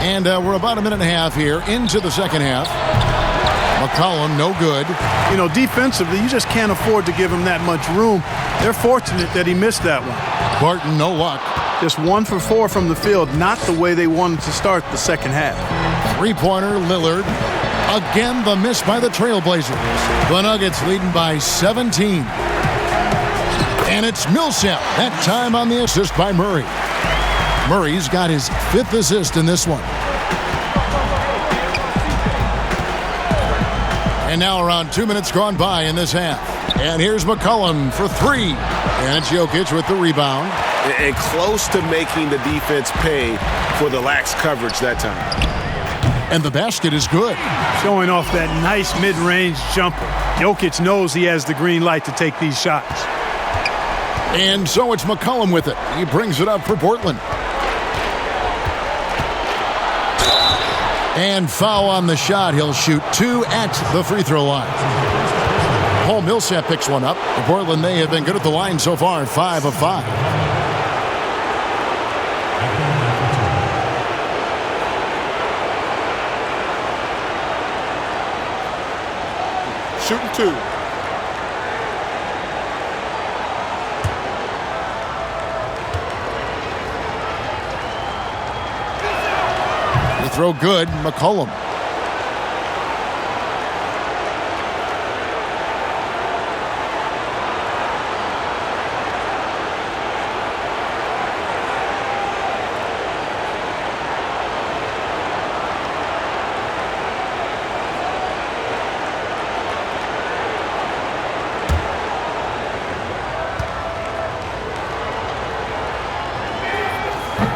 And we're about a minute and a half here into the second half. McCollum, no good. You know, defensively, you just can't afford to give him that much room. They're fortunate that he missed that one. Barton, no luck. Just 1 for 4 from the field, not the way they wanted to start the second half. Three-pointer, Lillard. Again, the miss by the Trailblazers. The Nuggets leading by 17. And it's Millsap, that time on the assist by Murray. Murray's got his 5th assist in this one. And now around 2 minutes gone by in this half. And here's McCollum for 3. And it's Jokic with the rebound. And close to making the defense pay for the lax coverage that time. And the basket is good. Showing off that nice mid-range jumper. Jokic knows he has the green light to take these shots. And so it's McCollum with it. He brings it up for Portland. And foul on the shot. He'll shoot 2 at the free throw line. Paul Millsap picks one up. For Portland, they have been good at the line so far, 5 of 5. Shooting 2. The throw good, McCollum.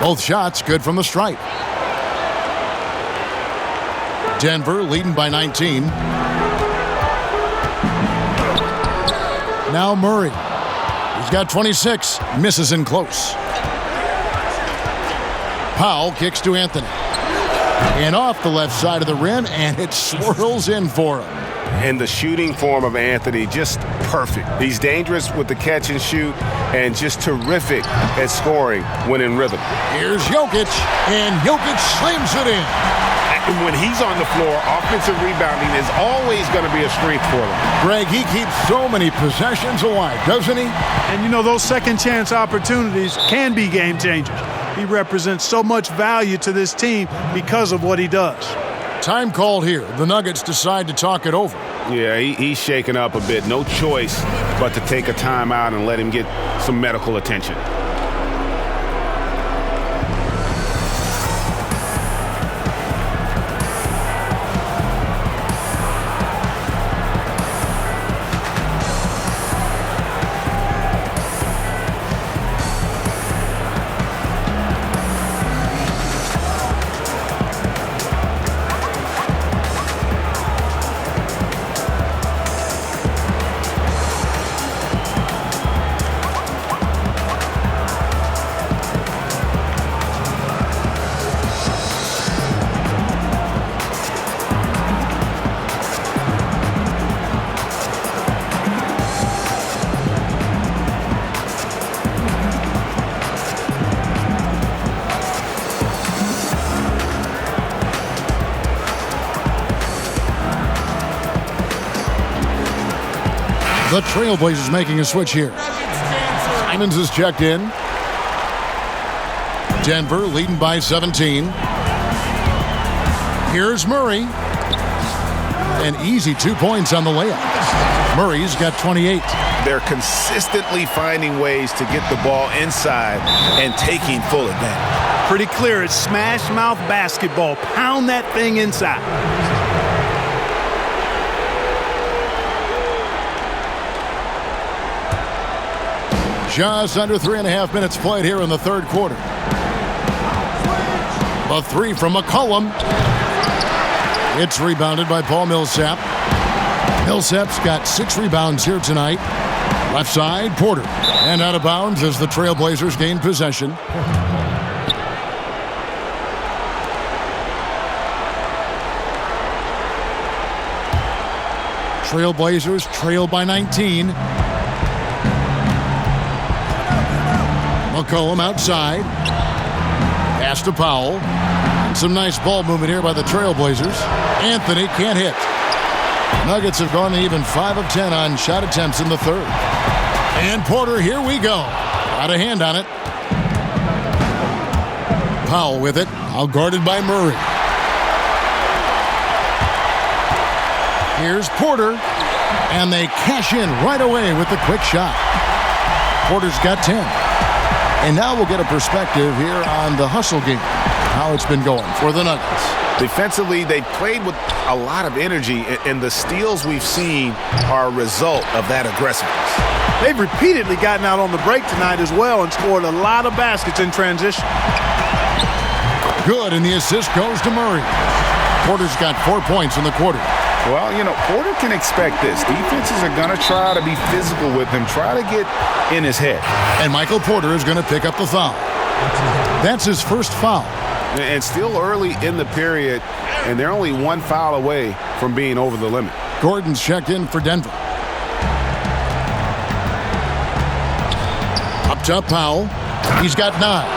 Both shots good from the stripe. Denver leading by 19. Now Murray. He's got 26. Misses in close. Powell kicks to Anthony. And off the left side of the rim, and it swirls in for him. And the shooting form of Anthony, just perfect. He's dangerous with the catch and shoot and just terrific at scoring when in rhythm. Here's Jokic, and Jokic slams it in. And when he's on the floor, offensive rebounding is always going to be a strength for them. Greg, he keeps so many possessions alive, doesn't he? And you know, those second chance opportunities can be game changers. He represents so much value to this team because of what he does. Time called here. The Nuggets decide to talk it over. Yeah, he's shaken up a bit. No choice but to take a timeout and let him get some medical attention. The Trailblazers making a switch here. Simons is checked in. Denver leading by 17. Here's Murray. An easy 2 points on the layup. Murray's got 28. They're consistently finding ways to get the ball inside and taking full advantage. Pretty clear, it's smash mouth basketball. Pound that thing inside. Just under 3.5 minutes played here in the third quarter. A three from McCollum. It's rebounded by Paul Millsap. Millsap's got 6 rebounds here tonight. Left side, Porter. And out of bounds as the Trailblazers gain possession. Trailblazers trail by 19. McCollum outside. Pass to Powell. And some nice ball movement here by the Trailblazers. Anthony can't hit. Nuggets have gone to even 5 of 10 on shot attempts in the third. And Porter, here we go. Got a hand on it. Powell with it. Out guarded by Murray. Here's Porter. And they cash in right away with the quick shot. Porter's got 10. And now we'll get a perspective here on the hustle game. How it's been going for the Nuggets. Defensively, they played with a lot of energy, and the steals we've seen are a result of that aggressiveness. They've repeatedly gotten out on the break tonight as well and scored a lot of baskets in transition. Good, and the assist goes to Murray. Porter's got 4 points in the quarter. Well, you know, Porter can expect this. Defenses are going to try to be physical with him, try to get in his head. And Michael Porter is going to pick up the foul. That's his first foul. And still early in the period, and they're only 1 foul away from being over the limit. Gordon's checked in for Denver. Up top, Powell. He's got 9.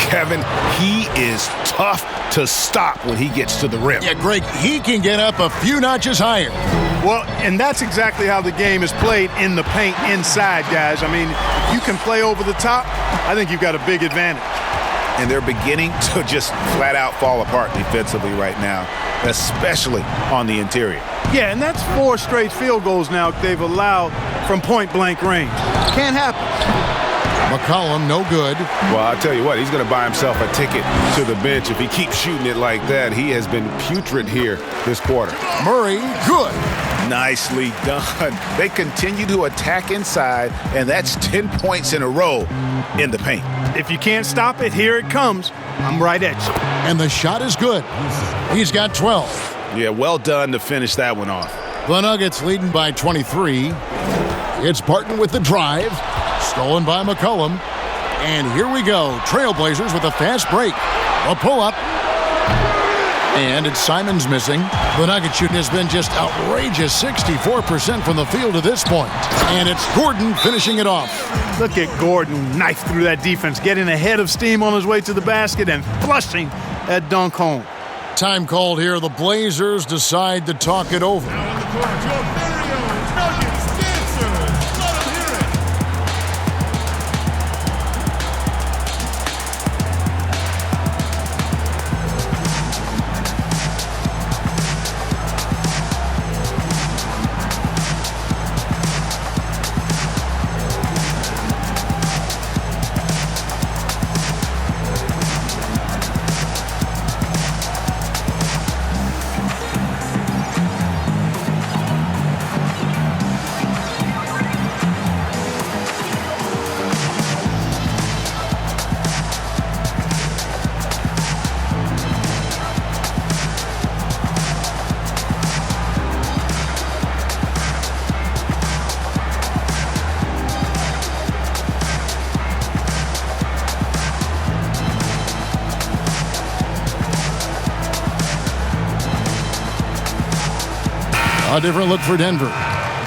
Kevin, he is tough to stop when he gets to the rim. Yeah, Greg, he can get up a few notches higher. Well, and that's exactly how the game is played in the paint inside, guys. I mean, if you can play over the top, I think you've got a big advantage. And they're beginning to just flat out fall apart defensively right now, especially on the interior. Yeah, and that's 4 straight field goals now they've allowed from point-blank range. Can't happen. McCollum, no good. Well, I'll tell you what, he's going to buy himself a ticket to the bench. If he keeps shooting it like that, he has been putrid here this quarter. Murray, good. Nicely done. They continue to attack inside, and that's 10 points in a row in the paint. If you can't stop it, here it comes. I'm right at you. And the shot is good. He's got 12. Yeah, well done to finish that one off. The Nuggets leading by 23. It's Barton with the drive. Stolen by McCollum. And here we go. Trailblazers with a fast break. A pull-up. And it's Simons missing. The Nugget shooting has been just outrageous. 64% from the field to this point. And it's Gordon finishing it off. Look at Gordon knife through that defense, getting ahead of steam on his way to the basket and flushing that dunk home. Time called here. The Blazers decide to talk it over. Now in the court, Joe Barrios, Nuggets dancers. Let them hear it. A different look for Denver.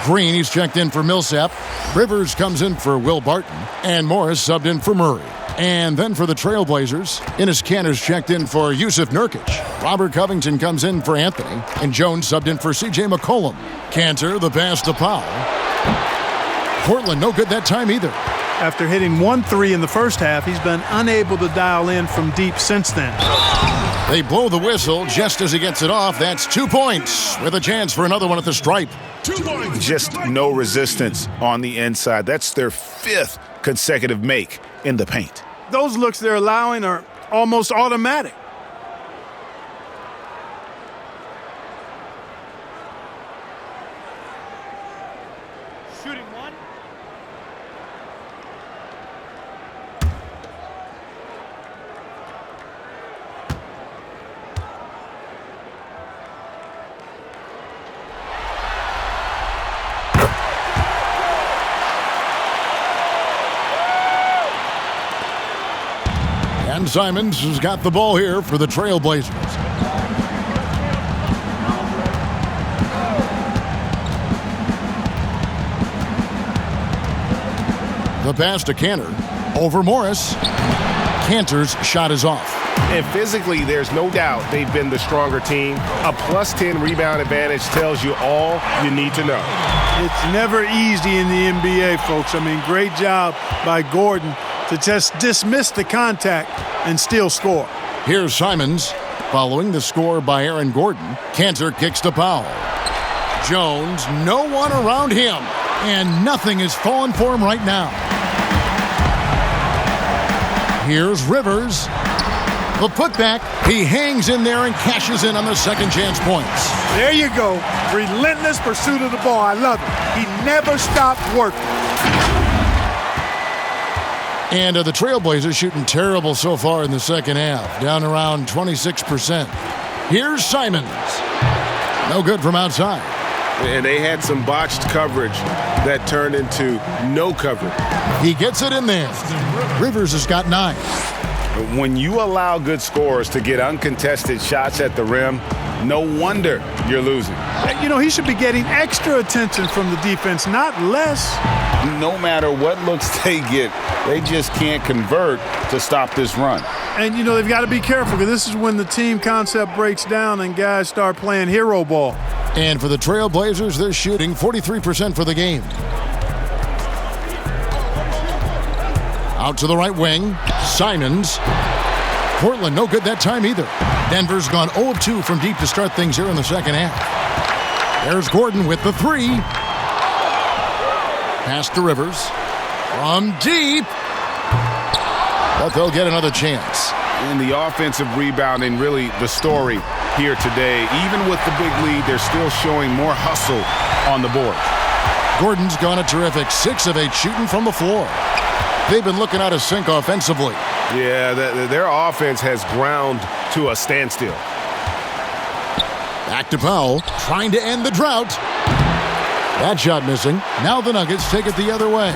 Green, he's checked in for Millsap. Rivers comes in for Will Barton. And Morris subbed in for Murray. And then for the Trailblazers, Enes Kanter's checked in for Yusuf Nurkic. Robert Covington comes in for Anthony. And Jones subbed in for C.J. McCollum. Kanter, the pass to Powell. Portland, no good that time either. After hitting 1 3 in the first half, he's been unable to dial in from deep since then. They blow the whistle just as he gets it off. That's 2 points with a chance for another one at the stripe. 2 points. Just no resistance on the inside. That's their 5th consecutive make in the paint. Those looks they're allowing are almost automatic. Shooting one. Simons has got the ball here for the Trailblazers. The pass to Cantor. Over Morris. Cantor's shot is off. And physically, there's no doubt they've been the stronger team. A plus 10 rebound advantage tells you all you need to know. It's never easy in the NBA, folks. I mean, great job by Gordon to just dismiss the contact and still score. Here's Simons following the score by Aaron Gordon. Cantor kicks to Powell. Jones, no one around him, and nothing is falling for him right now. Here's Rivers. The putback, he hangs in there and cashes in on the second chance points. There you go. Relentless pursuit of the ball. I love it. He never stopped working. And the Trailblazers shooting terrible so far in the second half, down around 26%. Here's Simons. No good from outside. And they had some botched coverage that turned into no coverage. He gets it in there. Rivers has got 9. When you allow good scorers to get uncontested shots at the rim, no wonder you're losing. You know, he should be getting extra attention from the defense, not less. No matter what looks they get, they just can't convert to stop this run. And, you know, they've got to be careful because this is when the team concept breaks down and guys start playing hero ball. And for the Trailblazers, they're shooting 43% for the game. Out to the right wing, Simons. Portland no good that time either. Denver's gone 0 of 2 from deep to start things here in the second half. There's Gordon with the 3. Pass to Rivers. From deep. But they'll get another chance. And the offensive rebounding, really the story here today. Even with the big lead, they're still showing more hustle on the board. Gordon's gone a terrific 6 of 8 shooting from the floor. They've been looking out of sync offensively. Yeah, their offense has ground to a standstill. Back to Powell, trying to end the drought. That shot missing. Now the Nuggets take it the other way.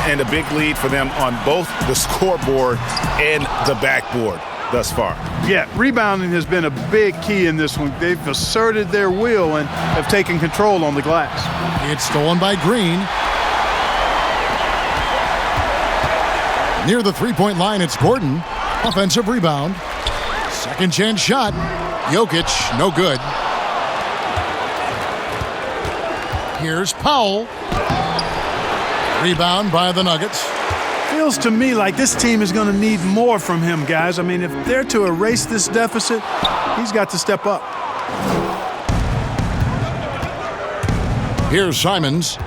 And a big lead for them on both the scoreboard and the backboard thus far. Yeah, rebounding has been a big key in this one. They've asserted their will and have taken control on the glass. It's stolen by Green. Near the three-point line, it's Gordon. Offensive rebound. Second chance shot. Jokic, no good. Here's Powell. Rebound by the Nuggets. Feels to me like this team is going to need more from him, guys. I mean, if they're to erase this deficit, he's got to step up. Here's Simons.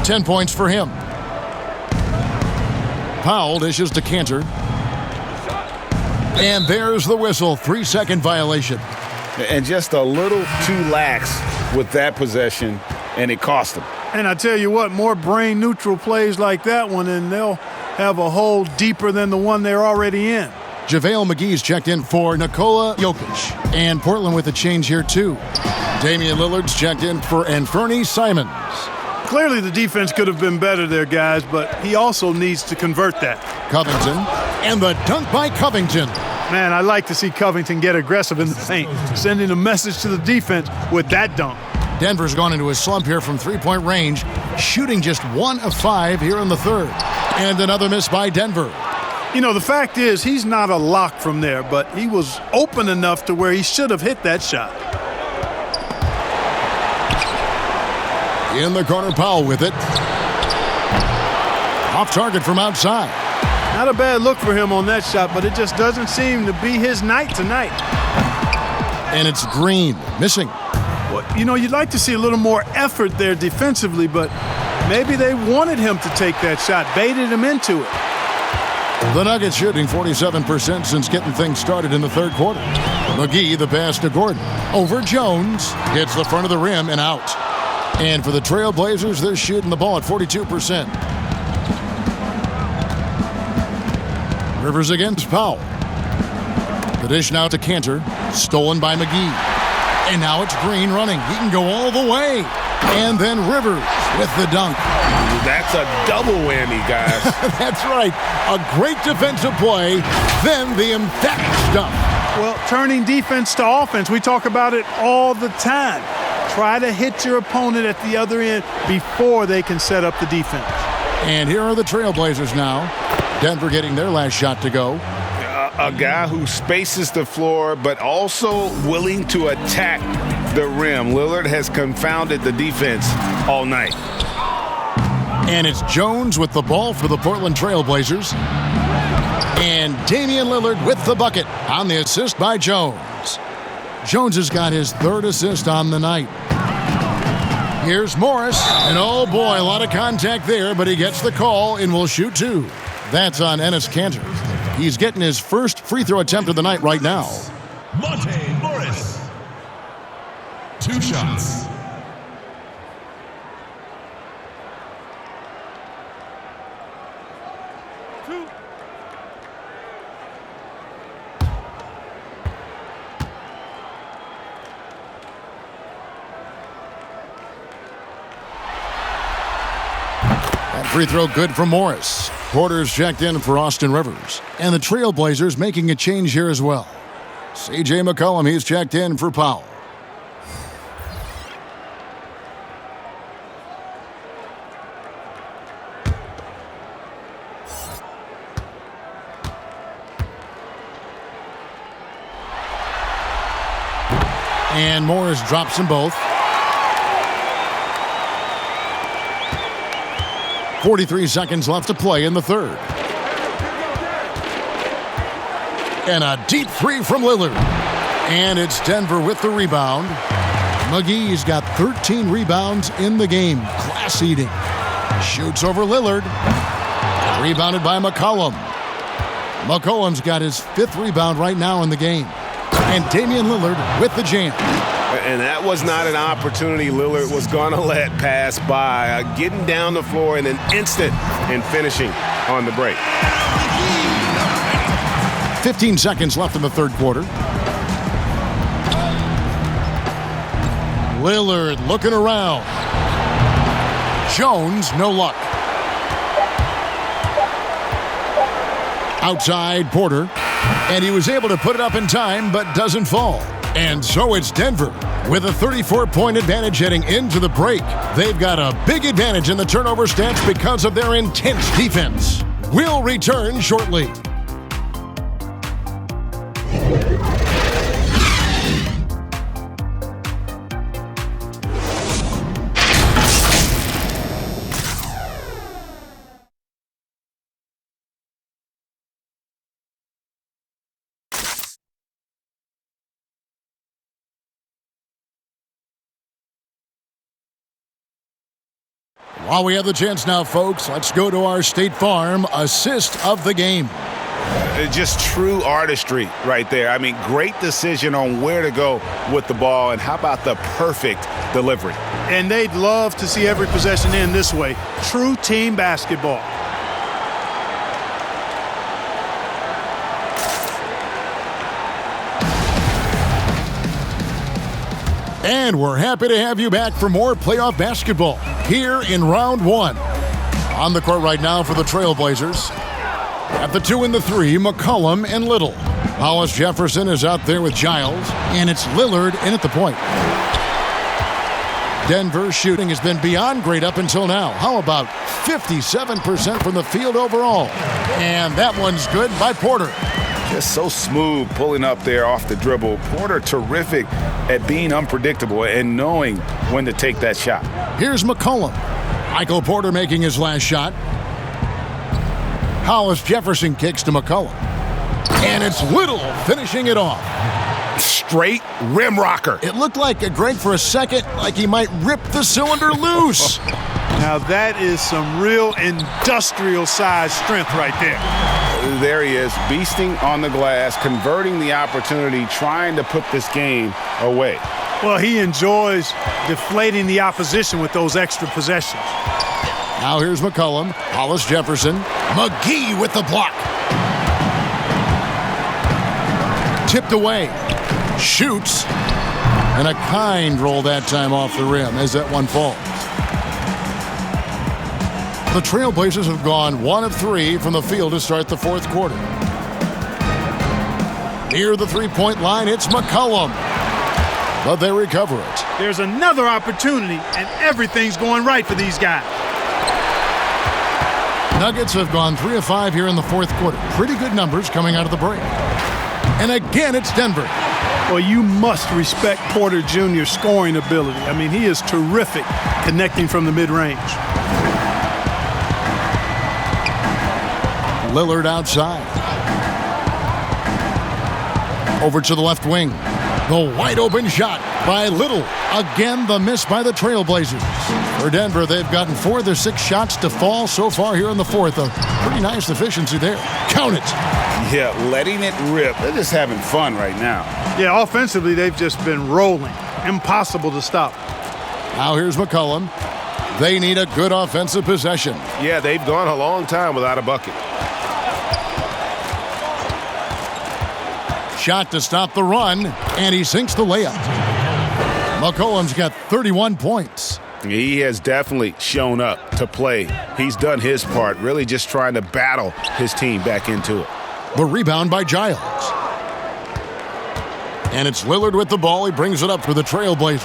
10 points for him. Powell dishes to Cantor. And there's the whistle. 3-second violation. And just a little too lax with that possession, and it cost them. And I tell you what, more brain-neutral plays like that one, and they'll have a hole deeper than the one they're already in. JaVale McGee's checked in for Nikola Jokic. And Portland with a change here, too. Damian Lillard's checked in for Anthony Simons. Clearly the defense could have been better there, guys, but he also needs to convert that. Covington, and the dunk by Covington. Man, I like to see Covington get aggressive in the paint, sending a message to the defense with that dunk. Denver's gone into a slump here from three-point range, shooting just 1 of 5 here in the third. And another miss by Denver. You know, the fact is he's not a lock from there, but he was open enough to where he should have hit that shot. In the corner, Powell with it. Off target from outside. Not a bad look for him on that shot, but it just doesn't seem to be his night tonight. And it's Green, missing. Well, you know, you'd like to see a little more effort there defensively, but maybe they wanted him to take that shot, baited him into it. The Nuggets shooting 47% since getting things started in the third quarter. McGee, the pass to Gordon. Over Jones. Hits the front of the rim and out. And for the Trailblazers, they're shooting the ball at 42%. Rivers against Powell. The dish now to Cantor. Stolen by McGee. And now it's Green running. He can go all the way. And then Rivers with the dunk. That's a double whammy, guys. That's right. A great defensive play, then the emphatic stuff. Well, turning defense to offense, we talk about it all the time. Try to hit your opponent at the other end before they can set up the defense. And here are the Trailblazers now. Denver getting their last shot to go. A guy who spaces the floor, but also willing to attack the rim. Lillard has confounded the defense all night. And it's Jones with the ball for the Portland Trailblazers. And Damian Lillard with the bucket on the assist by Jones. Jones has got his third assist on the night. Here's Morris. And oh boy, a lot of contact there, but he gets the call and will shoot two. That's on Enes Kanter. He's getting his first free throw attempt of the night right now. Monte Morris. 2 shots. Free throw good for Morris. Porter's checked in for Austin Rivers. And the Trailblazers making a change here as well. C.J. McCollum, he's checked in for Powell. And Morris drops them both. 43 seconds left to play in the third. And a deep three from Lillard. And it's Denver with the rebound. McGee's got 13 rebounds in the game. Class eating. Shoots over Lillard. Rebounded by McCollum. McCollum's got his 5th rebound right now in the game. And Damian Lillard with the jam. And that was not an opportunity Lillard was going to let pass by. Getting down the floor in an instant and finishing on the break. 15 seconds left in the third quarter. Lillard looking around. Jones, no luck. Outside Porter. And he was able to put it up in time, but doesn't fall. And so it's Denver with a 34-point advantage heading into the break. They've got a big advantage in the turnover stats because of their intense defense. We'll return shortly. While we have the chance now, folks, let's go to our State Farm assist of the game. Just true artistry right there. I mean, great decision on where to go with the ball, and how about the perfect delivery? And they'd love to see every possession end this way. True team basketball. And we're happy to have you back for more playoff basketball here in round 1. On the court right now for the Trailblazers. At the 2 and the 3, McCollum and Little. Hollis Jefferson is out there with Giles, and it's Lillard in at the point. Denver's shooting has been beyond great up until now. How about 57% from the field overall? And that one's good by Porter. Just so smooth pulling up there off the dribble. Porter terrific at being unpredictable and knowing when to take that shot. Here's McCollum. Michael Porter making his last shot. Hollis Jefferson kicks to McCollum. And it's Little finishing it off. Straight rim rocker. It looked like a Greg for a second, like he might rip the cylinder loose. Now that is some real industrial size strength right there. There he is, beasting on the glass, converting the opportunity, trying to put this game away. Well, he enjoys deflating the opposition with those extra possessions. Now here's McCollum, Hollis Jefferson, McGee with the block. Tipped away, shoots, And a kind roll that time off the rim as that one falls. The Trailblazers have gone 1 of 3 from the field to start the fourth quarter. Near the three-point line, it's McCollum. But they recover it. There's another opportunity, and everything's going right for these guys. Nuggets have gone 3 of 5 here in the fourth quarter. Pretty good numbers coming out of the break. And again, it's Denver. Well, you must respect Porter Jr.'s scoring ability. I mean, he is terrific connecting from the mid-range. Lillard outside. Over to the left wing. The wide open shot by Little. Again, the miss by the Trailblazers. For Denver, they've gotten 4 of their 6 shots to fall so far here in the fourth. A pretty nice efficiency there. Count it. Yeah, letting it rip. They're just having fun right now. Yeah, offensively, they've just been rolling. Impossible to stop. Now here's McCollum. They need a good offensive possession. Yeah, they've gone a long time without a bucket. Shot to stop the run, and he sinks the layup. McCollum's got 31 points. He has definitely shown up to play. He's done his part, really just trying to battle his team back into it. The rebound by Giles. And it's Lillard with the ball. He brings it up for the Trailblazers.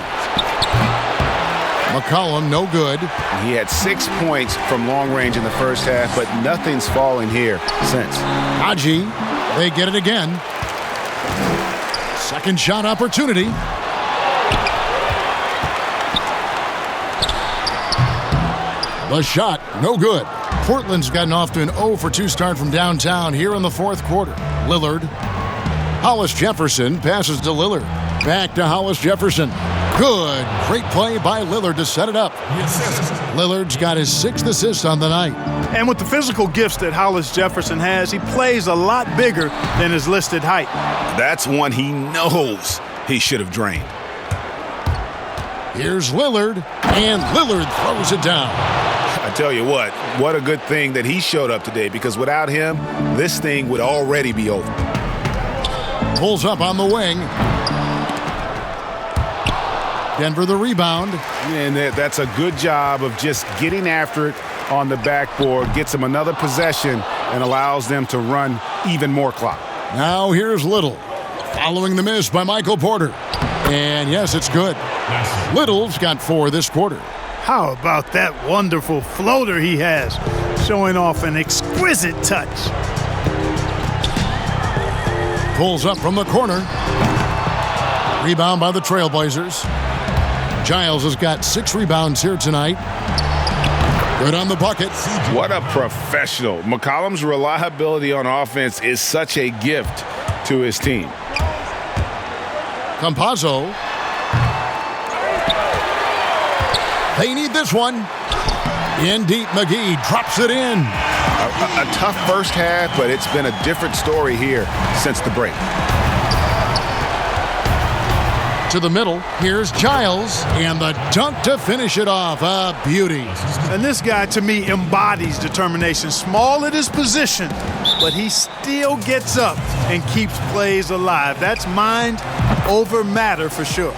McCollum, no good. He had 6 points from long range in the first half, but nothing's fallen here since. Haji, they get it again. Second shot opportunity. The shot, no good. Portland's gotten off to an 0 for 2 start from downtown here in the fourth quarter. Lillard. Hollis Jefferson passes to Lillard. Back to Hollis Jefferson. Good. Great play by Lillard to set it up. Lillard's got his 6th assist on the night. And with the physical gifts that Hollis Jefferson has, he plays a lot bigger than his listed height. That's one he knows he should have drained. Here's Lillard, and Lillard throws it down. I tell you what a good thing that he showed up today, because without him, this thing would already be over. Pulls up on the wing. Denver the rebound. And that's a good job of just getting after it on the backboard, gets them another possession, and allows them to run even more clock. Now here's Little, following the miss by Michael Porter. And yes, it's good. Little's got 4 this quarter. How about that wonderful floater he has, showing off an exquisite touch. Pulls up from the corner. Rebound by the Trailblazers. Giles has got 6 rebounds here tonight. Good on the bucket. What a professional. McCollum's reliability on offense is such a gift to his team. Campazzo. They need this one. In deep, McGee drops it in. A tough first half, but it's been a different story here since the break. To the middle, here's Giles, and the dunk to finish it off. A beauty. And this guy, to me, embodies determination. Small at his position, but he still gets up and keeps plays alive. That's mind over matter for sure.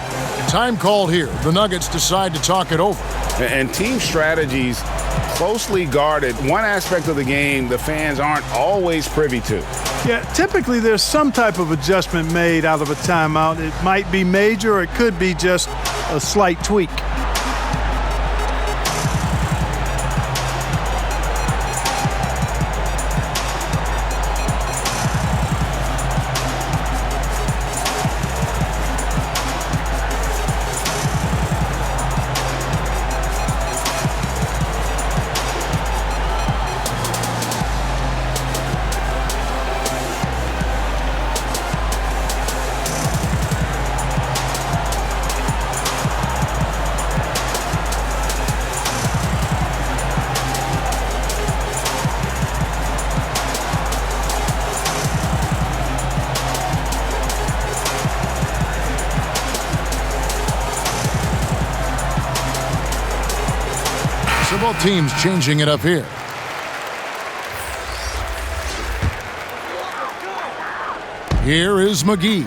Time called here. The Nuggets decide to talk it over. And team strategies closely guarded. One aspect of the game the fans aren't always privy to. Yeah, typically there's some type of adjustment made out of a timeout. It might be major or it could be just a slight tweak. So both teams changing it up here. Here is McGee.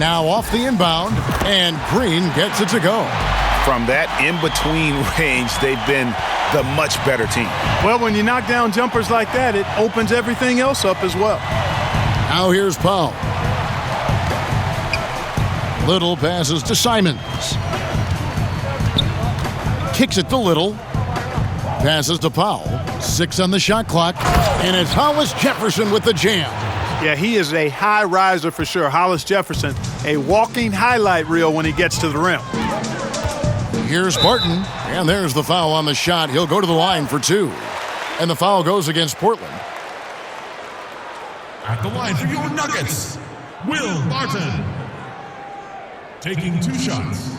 Now off the inbound, and Green gets it to go. From that in-between range, they've been the much better team. Well, when you knock down jumpers like that, it opens everything else up as well. Now here's Powell. Little passes to Simons. Kicks it to Little. Passes to Powell. 6 on the shot clock. And it's Hollis Jefferson with the jam. Yeah, he is a high riser for sure. Hollis Jefferson, a walking highlight reel when he gets to the rim. Here's Barton, and there's the foul on the shot. He'll go to the line for 2. And the foul goes against Portland. At the line for your Nuggets, Will Barton. Taking 2 shots.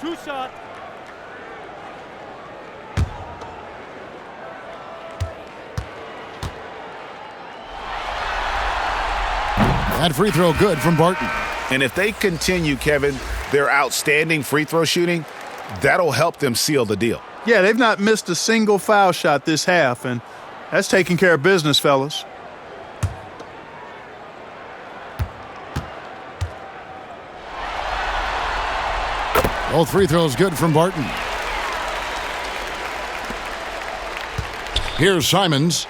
2 shots. That free throw good from Barton. And if they continue, Kevin, their outstanding free throw shooting, that'll help them seal the deal. Yeah, they've not missed a single foul shot this half, and that's taking care of business, fellas. Both free throws good from Barton. Here's Simons.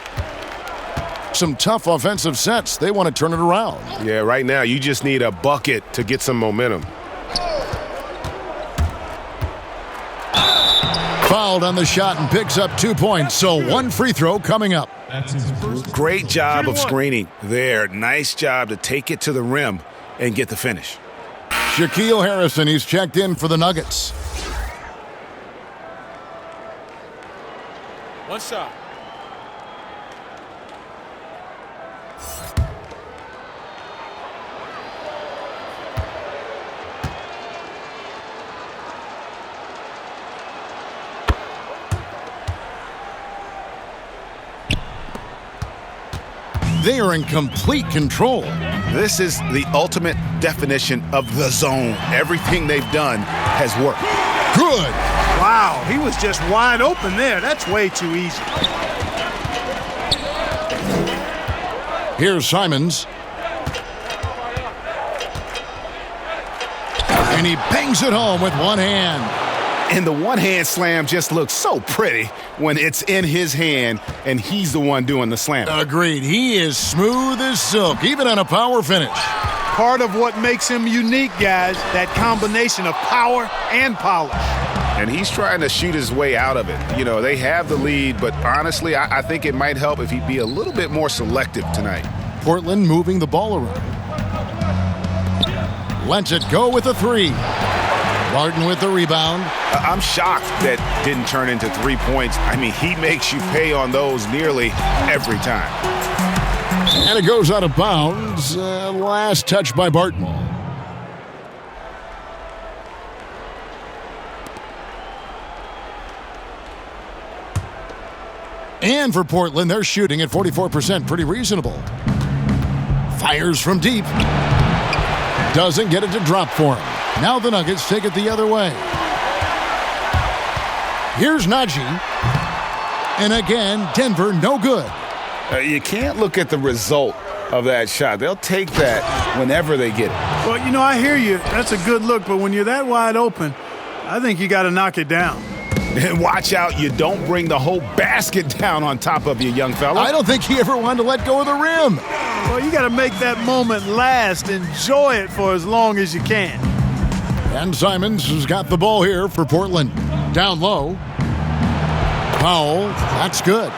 Some tough offensive sets. They want to turn it around. Yeah, right now you just need a bucket to get some momentum. Fouled on the shot and picks up 2 points, so 1 free throw coming up. That's his first. Great job of screening there. Nice job to take it to the rim and get the finish. Shaquille Harrison, he's checked in for the Nuggets. 1 shot. They are in complete control. This is the ultimate definition of the zone. Everything they've done has worked. Good. Wow, he was just wide open there. That's way too easy. Here's Simons. And he bangs it home with one hand. And the one-hand slam just looks so pretty when it's in his hand and he's the one doing the slam. Agreed. He is smooth as silk, even on a power finish. Part of what makes him unique, guys, that combination of power and polish. And he's trying to shoot his way out of it. You know, they have the lead, but honestly, I think it might help if he'd be a little bit more selective tonight. Portland moving the ball around. Lets it go with a 3. Barton with the rebound. I'm shocked that didn't turn into 3 points. I mean, he makes you pay on those nearly every time. And it goes out of bounds. Last touch by Barton. And for Portland, they're shooting at 44%. Pretty reasonable. Fires from deep. Doesn't get it to drop for him. Now the Nuggets take it the other way. Here's Najee. And again, Denver no good. You can't look at the result of that shot. They'll take that whenever they get it. Well, you know, I hear you. That's a good look, but when you're that wide open, I think you got to knock it down. And watch out, you don't bring the whole basket down on top of you, young fella. I don't think he ever wanted to let go of the rim. Well, you got to make that moment last. Enjoy it for as long as you can. And Simons has got the ball here for Portland. Down low. Powell, that's good.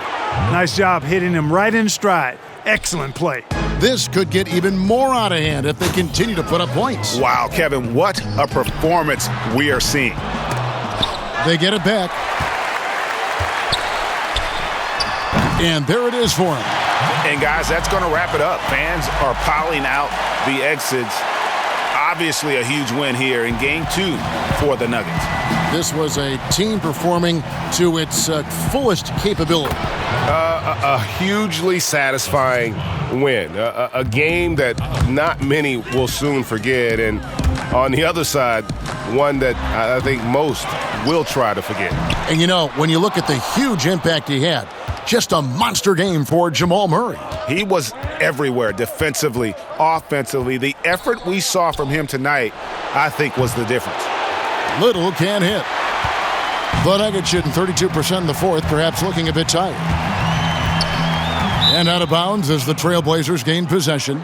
Nice job hitting him right in stride. Excellent play. This could get even more out of hand if they continue to put up points. Wow, Kevin, what a performance we are seeing. They get it back. And there it is for him. And guys, that's going to wrap it up. Fans are piling out the exits. Obviously a huge win here in Game 2 for the Nuggets. This was a team performing to its fullest capability. A hugely satisfying win. A game that not many will soon forget. And on the other side, one that I think most will try to forget. And you know, when you look at the huge impact he had, Just a monster game for Jamal Murray. He was everywhere, defensively, offensively. The effort we saw from him tonight, I think, was the difference. Little can hit. The Nuggets shooting 32% in the fourth, perhaps looking a bit tired. And out of bounds as the Trailblazers gain possession.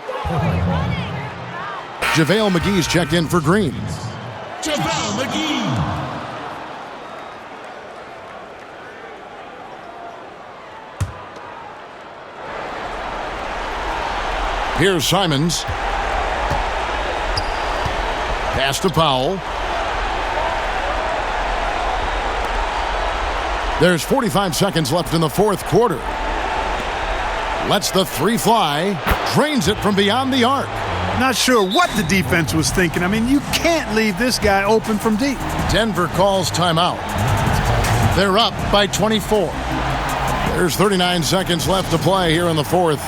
JaVale McGee's checked in for Green. JaVale McGee. Here's Simons. Pass to Powell. There's 45 seconds left in the fourth quarter. Lets the three fly. Drains it from beyond the arc. Not sure what the defense was thinking. I mean, you can't leave this guy open from deep. Denver calls timeout. They're up by 24. There's 39 seconds left to play here in the fourth.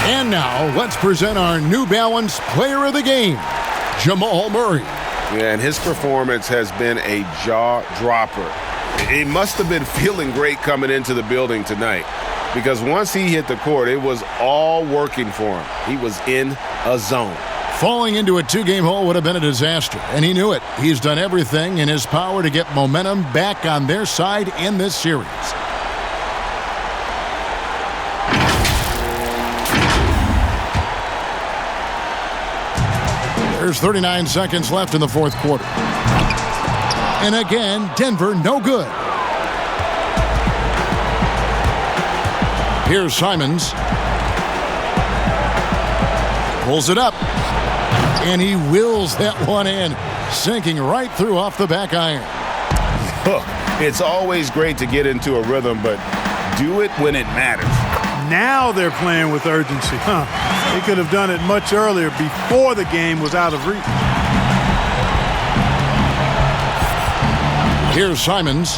And now, let's present our New Balance Player of the Game, Jamal Murray. Yeah, and his performance has been a jaw-dropper. He must have been feeling great coming into the building tonight because once he hit the court, it was all working for him. He was in a zone. Falling into a two-game hole would have been a disaster, and he knew it. He's done everything in his power to get momentum back on their side in this series. There's 39 seconds left in the fourth quarter. And again, Denver no good. Here's Simons. Pulls it up. And he wills that one in, sinking right through off the back iron. It's always great to get into a rhythm, but do it when it matters. Now they're playing with urgency. They could have done it much earlier, before the game was out of reach. Here's Simons.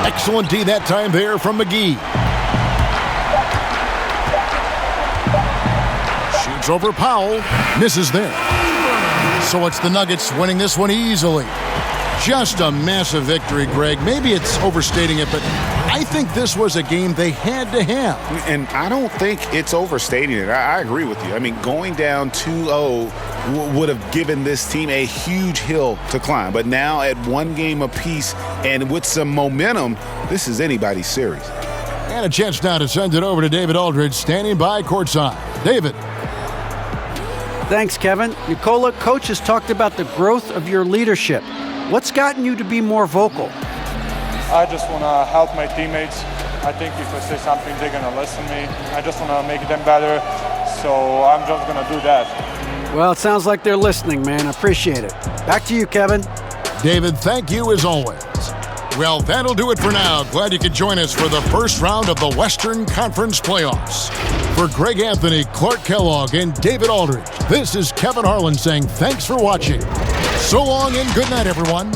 Excellent D that time there from McGee. Shoots over Powell. Misses there. So it's the Nuggets winning this one easily. Just a massive victory, Greg. Maybe it's overstating it, but I think this was a game they had to have. And I don't think it's overstating it. I agree with you. I mean, going down 2-0 would have given this team a huge hill to climb. But now at one game apiece and with some momentum, this is anybody's series. And a chance now to send it over to David Aldridge, standing by courtside. David. Thanks, Kevin. Nicola, coach has talked about the growth of your leadership. What's gotten you to be more vocal? I just want to help my teammates. I think if I say something, they're going to listen to me. I just want to make them better, so I'm just going to do that. Well, it sounds like they're listening, man. I appreciate it. Back to you, Kevin. David, thank you as always. Well, that'll do it for now. Glad you could join us for the first round of the Western Conference Playoffs. For Greg Anthony, Clark Kellogg, and David Aldridge, this is Kevin Harlan saying thanks for watching. So long and good night, everyone.